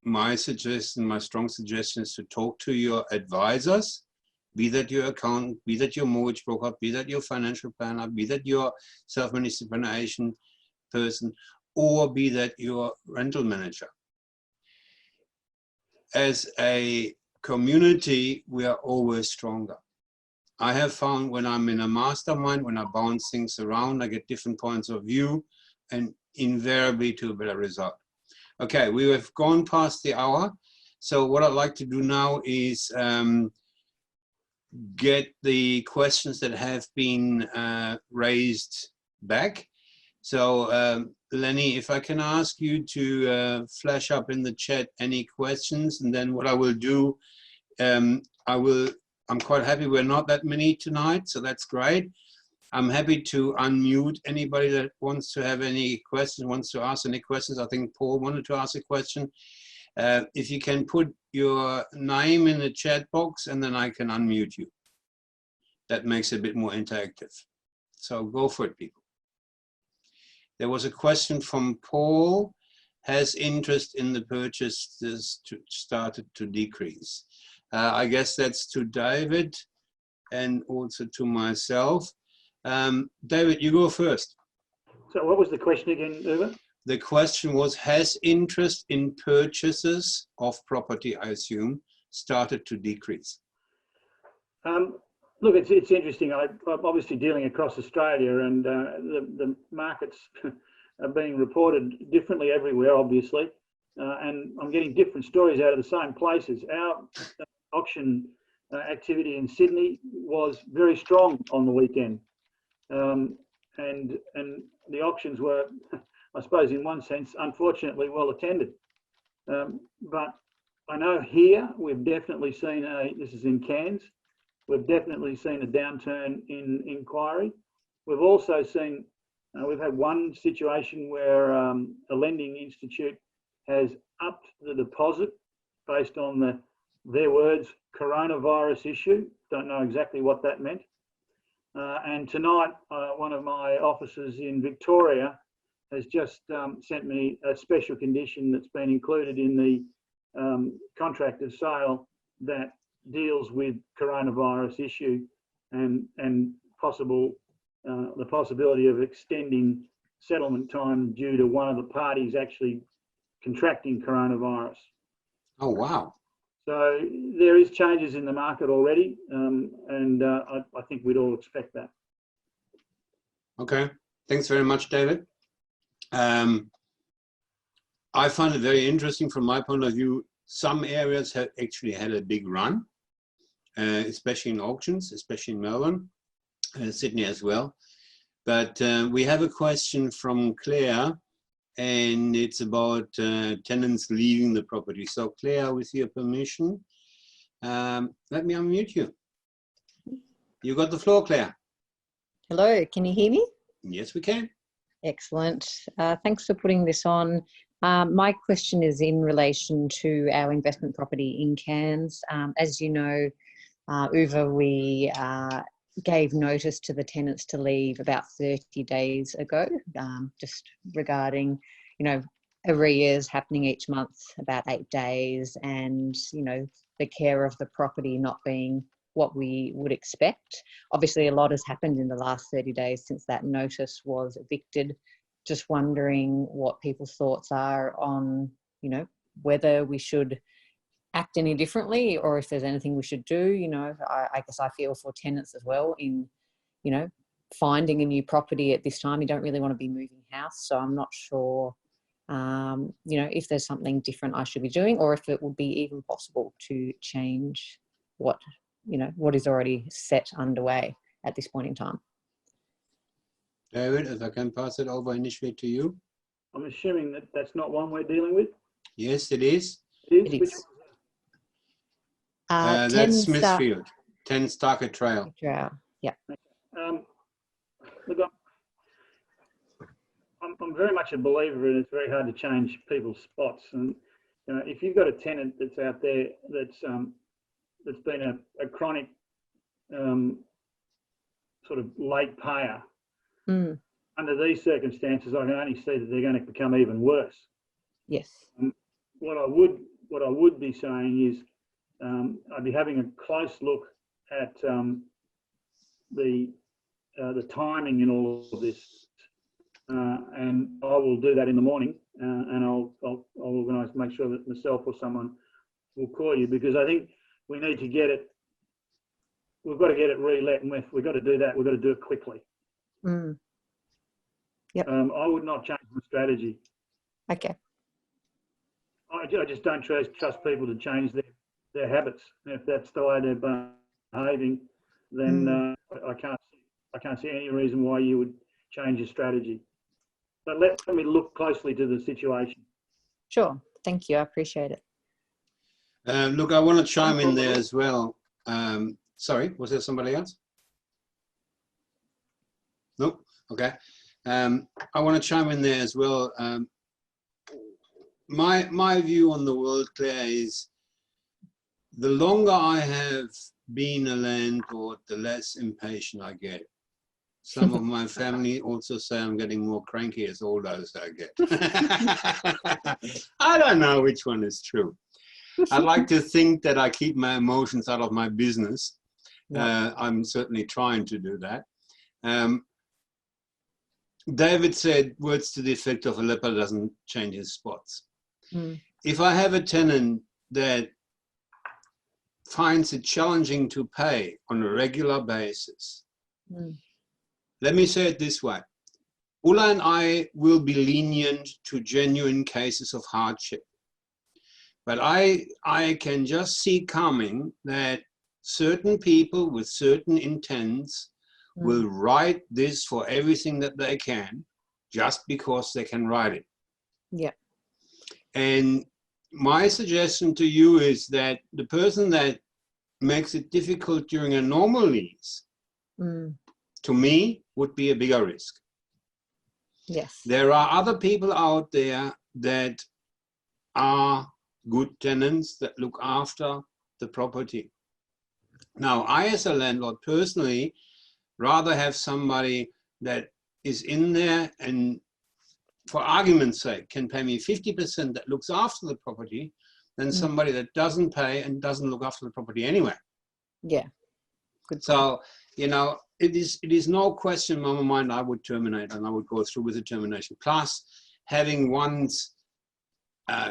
my strong suggestion is to talk to your advisors, be that your accountant, be that your mortgage broker, be that your financial planner, be that your self-managed superannuation person, or be that your rental manager. As a community, we are always stronger. I have found when I'm in a mastermind, when I bounce things around, I get different points of view and invariably to a better result. Okay, we have gone past the hour. So what I'd like to do now is get the questions that have been raised back. So Lenny, if I can ask you to flash up in the chat any questions, and then what I will do, I'm quite happy we're not that many tonight, so that's great. I'm happy to unmute anybody that wants to have any questions, wants to ask any questions. I think Paul wanted to ask a question. If you can put your name in the chat box, and then I can unmute you. That makes it a bit more interactive. So go for it, people. There was a question from Paul. Has interest in the purchases started to decrease? I guess that's to David and also to myself. David, you go first. So what was the question again, Uwe? The question was, has interest in purchases of property, I assume, started to decrease? Look, it's interesting. I'm obviously dealing across Australia, and the markets are being reported differently everywhere, obviously. And I'm getting different stories out of the same places. Our auction activity in Sydney was very strong on the weekend. And the auctions were, I suppose, in one sense, unfortunately, well attended. But I know here we've definitely seen this is in Cairns, we've definitely seen a downturn in inquiry. We've also seen, we've had one situation where a lending institute has upped the deposit based on their words, coronavirus issue. Don't know exactly what that meant. And tonight, one of my officers in Victoria has just sent me a special condition that's been included in the contract of sale that deals with coronavirus issue and possible the possibility of extending settlement time due to one of the parties actually contracting coronavirus. Oh, wow. So there is changes in the market already, and I think we'd all expect that. Okay, thanks very much, David. I find it very interesting from my point of view. Some areas have actually had a big run, especially in auctions, especially in Melbourne, Sydney as well. But we have a question from Claire, and it's about tenants leaving the property. So Claire, with your permission, let me unmute you. You got the floor, Claire. Hello, can you hear me? Yes, we can. Excellent. Thanks for putting this on. My question is in relation to our investment property in Cairns. As you know, Uwe, we gave notice to the tenants to leave about 30 days ago, just regarding, you know, arrears happening each month, about 8 days, and, you know, the care of the property not being what we would expect. Obviously, a lot has happened in the last 30 days since that notice was evicted. Just wondering what people's thoughts are on, you know, whether we should act any differently or if there's anything we should do. You know, I guess I feel for tenants as well in, you know, finding a new property at this time. You don't really want to be moving house. So I'm not sure, you know, if there's something different I should be doing or if it would be even possible to change what, you know, what is already set underway at this point in time. David, if I can pass it over initially to you. I'm assuming that that's not one we're dealing with. Yes, it is. It It is. is. That's Smithfield, 10 Starker Trail. Yeah. Look, I'm very much a believer in it's very hard to change people's spots. And you know, if you've got a tenant that's out there that's been a chronic sort of late payer, under these circumstances, I can only see that they're going to become even worse. Yes. What I would be saying is I'd be having a close look at the timing in all of this, and I will do that in the morning, and I'll organise to make sure that myself or someone will call you, because I think we need to get it. We've got to get it re-let, and we've got to do that. We've got to do it quickly. Mm. Yep. I would not change the strategy. Okay. I just don't trust people to change their habits. And if that's the way they're behaving, then I can't see any reason why you would change your strategy. But let me look closely to the situation. Sure. Thank you. I appreciate it. Look, I want to chime in there as well. Sorry, was there somebody else? Nope. Okay. I want to chime in there as well. My view on the world, Claire, is the longer I have been a landlord, the less impatient I get. Some of my family also say I'm getting more cranky as older as I get. I don't know which one is true. I like to think that I keep my emotions out of my business. Yeah. I'm certainly trying to do that. David said words to the effect of a leopard doesn't change his spots. Mm. If I have a tenant that finds it challenging to pay on a regular basis, let me say it this way. Ulla and I will be lenient to genuine cases of hardship. But I can just see coming that certain people with certain intents will write this for everything that they can, just because they can write it. Yeah. And my suggestion to you is that the person that makes it difficult during a normal lease, to me, would be a bigger risk. Yes. There are other people out there that are good tenants that look after the property. Now, I, as a landlord, personally, rather have somebody that is in there and, for argument's sake, can pay me 50% that looks after the property than somebody that doesn't pay and doesn't look after the property anyway. Yeah. Good. So, you know, it is no question in my mind I would terminate, and I would go through with the termination. Plus, having once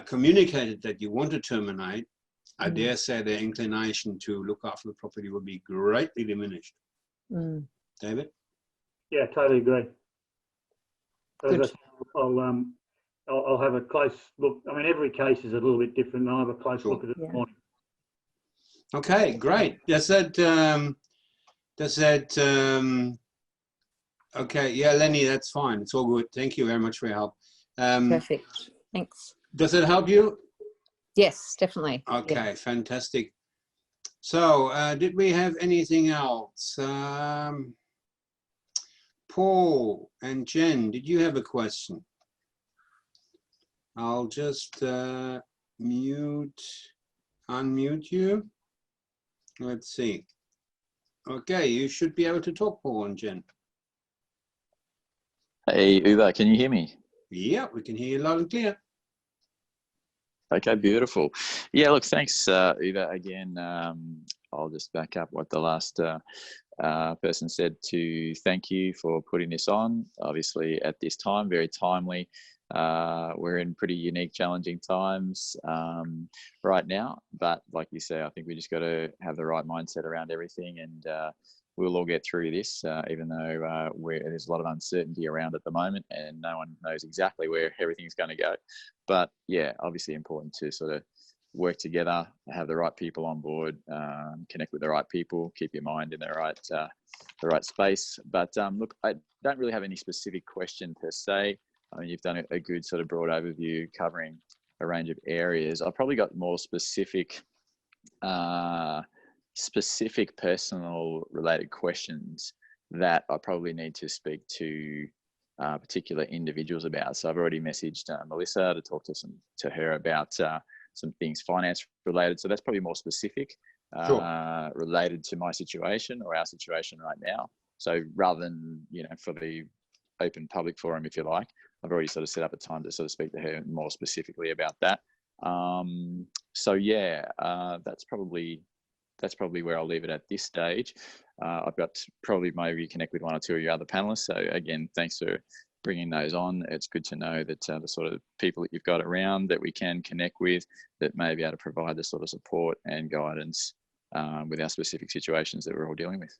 communicated that you want to terminate, I dare say their inclination to look after the property will be greatly diminished. David? Yeah, totally agree. Good. I'll have a close look. I mean, every case is a little bit different. I'll have a close look at it this morning. Okay, great. Okay, yeah, Lenny, that's fine. It's all good. Thank you very much for your help. Perfect. Thanks. Does it help you? Yes, definitely. Okay, Yeah. fantastic. So, did we have anything else? Paul and Jen, did you have a question? I'll just unmute you. Let's see. Okay, you should be able to talk, Paul and Jen. Hey, Uwe, can you hear me? Yeah, we can hear you loud and clear. Okay, beautiful. Yeah, look, thanks, Uwe. Again, I'll just back up what the last person said to thank you for putting this on. Obviously, at this time, very timely. We're in pretty unique, challenging times right now. But like you say, I think we just got to have the right mindset around everything, and we'll all get through this, even though there's a lot of uncertainty around at the moment, and no one knows exactly where everything's going to go. But yeah, obviously important to sort of work together, have the right people on board, connect with the right people, keep your mind in the right space. But look, I don't really have any specific question per se. I mean, you've done a good sort of broad overview covering a range of areas. I've probably got more specific personal related questions that I probably need to speak to particular individuals about. So I've already messaged Melissa to talk to her about some things finance related. So that's probably more specific related to my situation or our situation right now. So rather than, for the open public forum, if you like, I've already sort of set up a time to sort of speak to her more specifically about that. So yeah, that's probably where I'll leave it at this stage. I've got to probably maybe connect with one or two of your other panelists. So again, thanks for bringing those on. It's good to know that the sort of people that you've got around that we can connect with that may be able to provide the sort of support and guidance with our specific situations that we're all dealing with.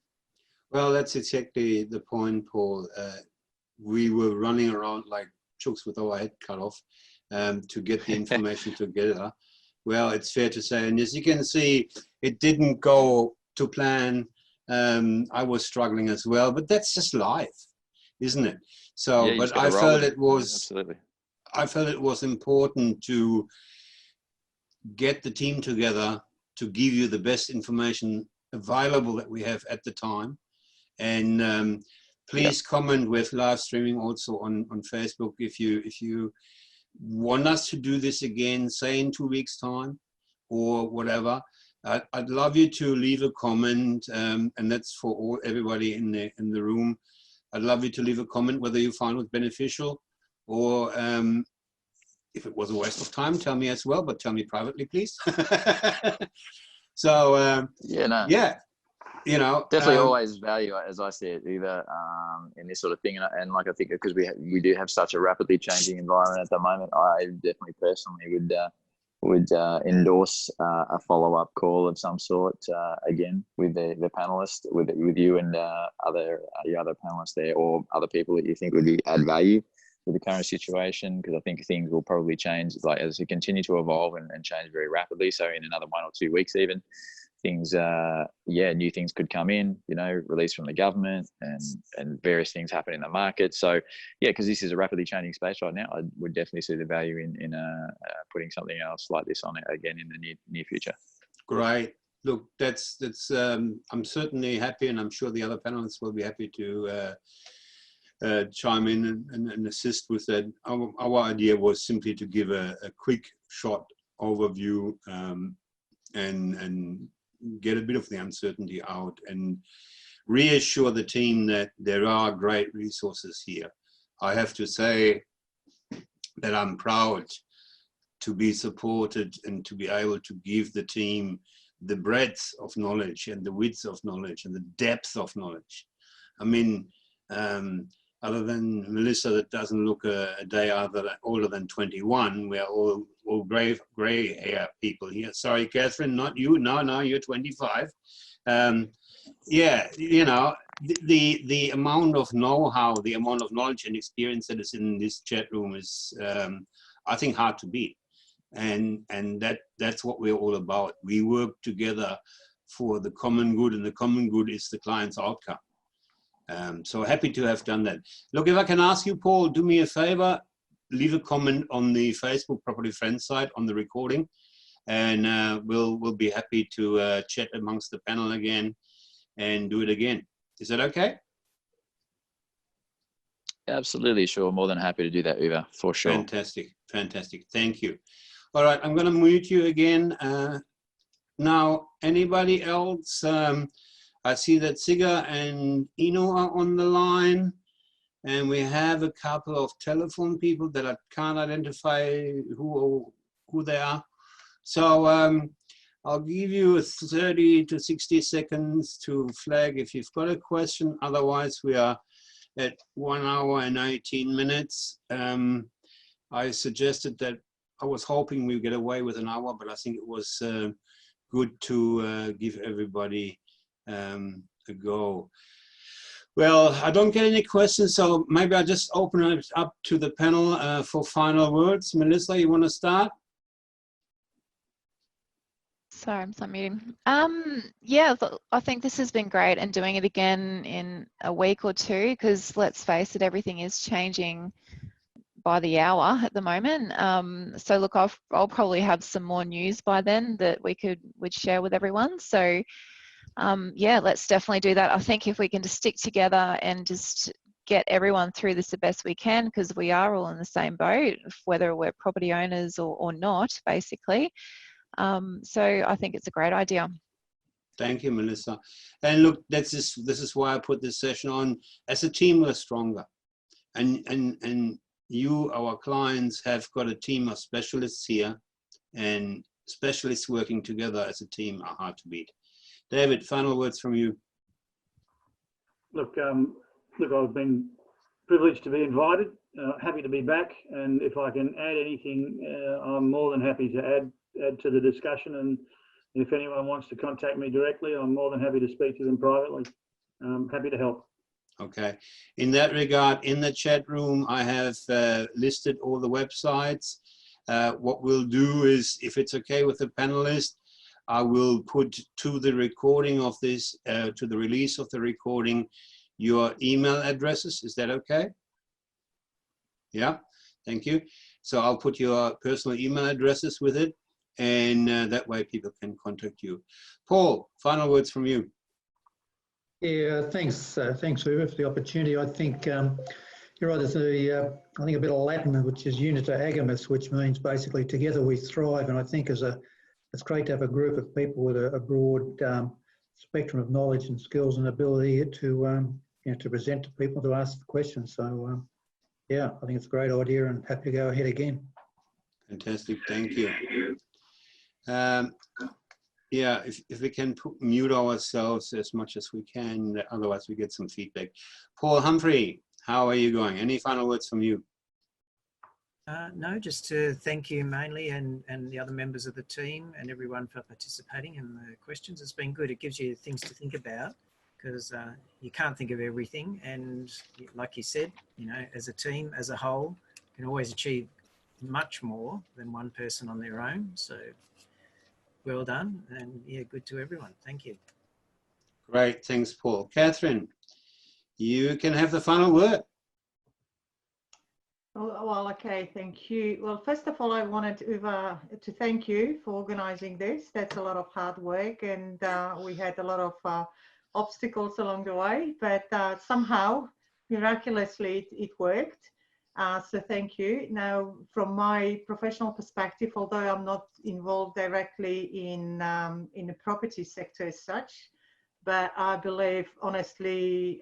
Well, that's exactly the point, Paul. We were running around like chooks with our head cut off to get the information together. Well, it's fair to say, and as you can see, it didn't go to plan. I was struggling as well, but that's just life, isn't it? So, Yeah, but I felt it was absolutely. I felt it was important to get the team together to give you the best information available that we have at the time. And please comment with live streaming also on Facebook if you want us to do this again, say in 2 weeks' time or whatever. I'd love you to leave a comment, and that's for everybody in the room. I'd love you to leave a comment whether you found it beneficial, or if it was a waste of time, tell me as well, but tell me privately, please. So yeah, you know, definitely always value, as I said, either in this sort of thing, and like I think because we do have such a rapidly changing environment at the moment, I definitely personally would endorse a follow-up call of some sort again with the panelists, with you and your other panelists there, or other people that you think would add value with the current situation, because I think things will probably change, like as we continue to evolve and change very rapidly. So in another 1 or 2 weeks, even things, new things could come in, released from the government and various things happen in the market. So yeah, because this is a rapidly changing space right now, I would definitely see the value in putting something else like this on it again in the near future. Great. Look, that's I'm certainly happy, and I'm sure the other panelists will be happy to chime in and assist with that. Our idea was simply to give a quick short overview and get a bit of the uncertainty out and reassure the team that there are great resources here. I have to say that I'm proud to be supported and to be able to give the team the breadth of knowledge and the width of knowledge and the depth of knowledge. I mean, other than Melissa, that doesn't look a day older than 21, we're all grey hair people here. Sorry, Catherine, not you. No, you're 25. Yeah, the amount of know-how, the amount of knowledge and experience that is in this chat room is, I think, hard to beat. And that's what we're all about. We work together for the common good, and the common good is the client's outcome. So happy to have done that. Look, if I can ask you, Paul, do me a favor, leave a comment on the Facebook Property Friends site on the recording, and we'll be happy to chat amongst the panel again and do it again. Is that okay? Absolutely, sure. More than happy to do that, Uwe, for sure. Fantastic, fantastic. Thank you. All right, I'm going to mute you again. Now, anybody else? I see that Siga and Ino are on the line, and we have a couple of telephone people that I can't identify who they are. So I'll give you 30 to 60 seconds to flag if you've got a question. Otherwise, we are at 1 hour and 18 minutes. I suggested that I was hoping we'd get away with an hour, but I think it was good to give everybody a go. Well, I don't get any questions, so maybe I'll just open it up to the panel for final words. Melissa, you want to start? Sorry, I'm unmuting. Yeah, I think this has been great, and doing it again in a week or two, because let's face it, everything is changing by the hour at the moment. So look, I'll probably have some more news by then that would share with everyone. So yeah, let's definitely do that. I think if we can just stick together and just get everyone through this the best we can, because we are all in the same boat, whether we're property owners or not, basically. So I think it's a great idea. Thank you, Melissa. And look, this is why I put this session on. As a team, we're stronger. And you, our clients, have got a team of specialists here, and specialists working together as a team are hard to beat. David, final words from you. Look, I've been privileged to be invited. Happy to be back, and if I can add anything, I'm more than happy to add to the discussion. And If anyone wants to contact me directly, I'm more than happy to speak to them privately. Happy to help. Okay. In that regard, in the chat room, I have listed all the websites. What we'll do is, if it's okay with the panelists, I will put to the recording of this, to the release of the recording, your email addresses. Is that okay? Yeah, thank you. So I'll put your personal email addresses with it, and that way people can contact you. Paul, final words from you. Yeah, thanks, Uwe, for the opportunity. I think you're right. There's a bit of Latin, which is unita agamus, which means basically together we thrive. And I think it's great to have a group of people with a broad spectrum of knowledge and skills and ability to to present to people, to ask questions. So yeah, I think it's a great idea, and happy to go ahead again. Fantastic, thank you. Yeah, if we can mute ourselves as much as we can, otherwise we get some feedback. Paul Humphrey, how are you going? Any final words from you? No, just to thank you mainly, and the other members of the team and everyone for participating in the questions. It's been good. It gives you things to think about, because you can't think of everything. And like you said, as a team, as a whole, can always achieve much more than one person on their own. So well done, and yeah, good to everyone. Thank you. Great, thanks, Paul. Catherine, you can have the final word. Well, okay, thank you. Well, first of all, I wanted to thank you for organising this. That's a lot of hard work, and we had a lot of obstacles along the way, but somehow, miraculously, it worked. So thank you. Now, from my professional perspective, although I'm not involved directly in the property sector as such, but I believe, honestly,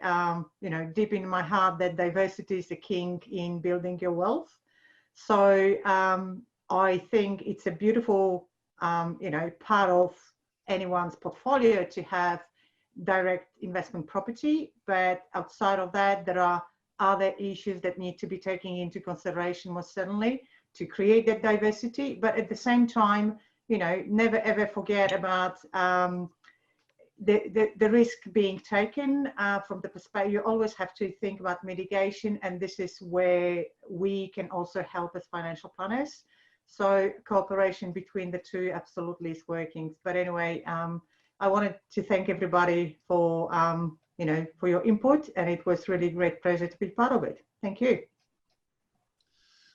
deep in my heart, that diversity is the king in building your wealth. So I think it's a beautiful, part of anyone's portfolio to have direct investment property. But outside of that, there are other issues that need to be taken into consideration, most certainly, to create that diversity. But at the same time, never ever forget about the risk being taken from the perspective. You always have to think about mitigation, and this is where we can also help as financial planners. So cooperation between the two absolutely is working. But anyway, I wanted to thank everybody for for your input, and it was really a great pleasure to be part of it. Thank you.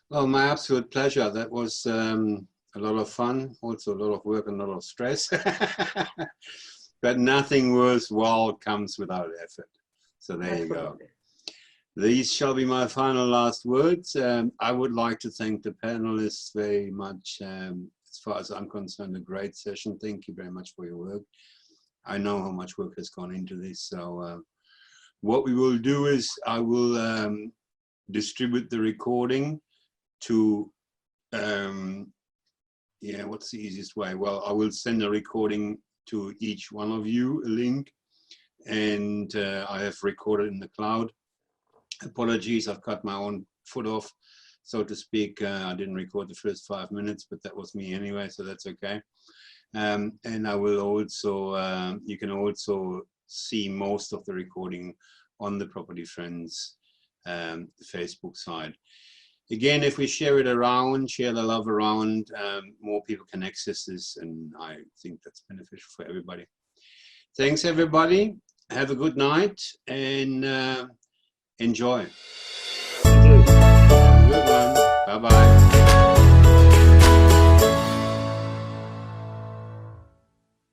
Well, my absolute pleasure. That was a lot of fun, also a lot of work and a lot of stress. But nothing worthwhile comes without effort. So there you go. These shall be my final last words. I would like to thank the panelists very much. As far as I'm concerned, a great session. Thank you very much for your work. I know how much work has gone into this. So what we will do is I will distribute the recording to, what's the easiest way? Well, I will send a recording to each one of you, a link, and I have recorded in the cloud. Apologies, I've cut my own foot off, so to speak. I didn't record the first 5 minutes, but that was me anyway, so that's okay. And I will also, you can also see most of the recording on the Property Friends Facebook side. Again, if we share it around, share the love around, more people can access this, and I think that's beneficial for everybody. Thanks, everybody. Have a good night, and enjoy. Thank you. Have a good one. Bye-bye.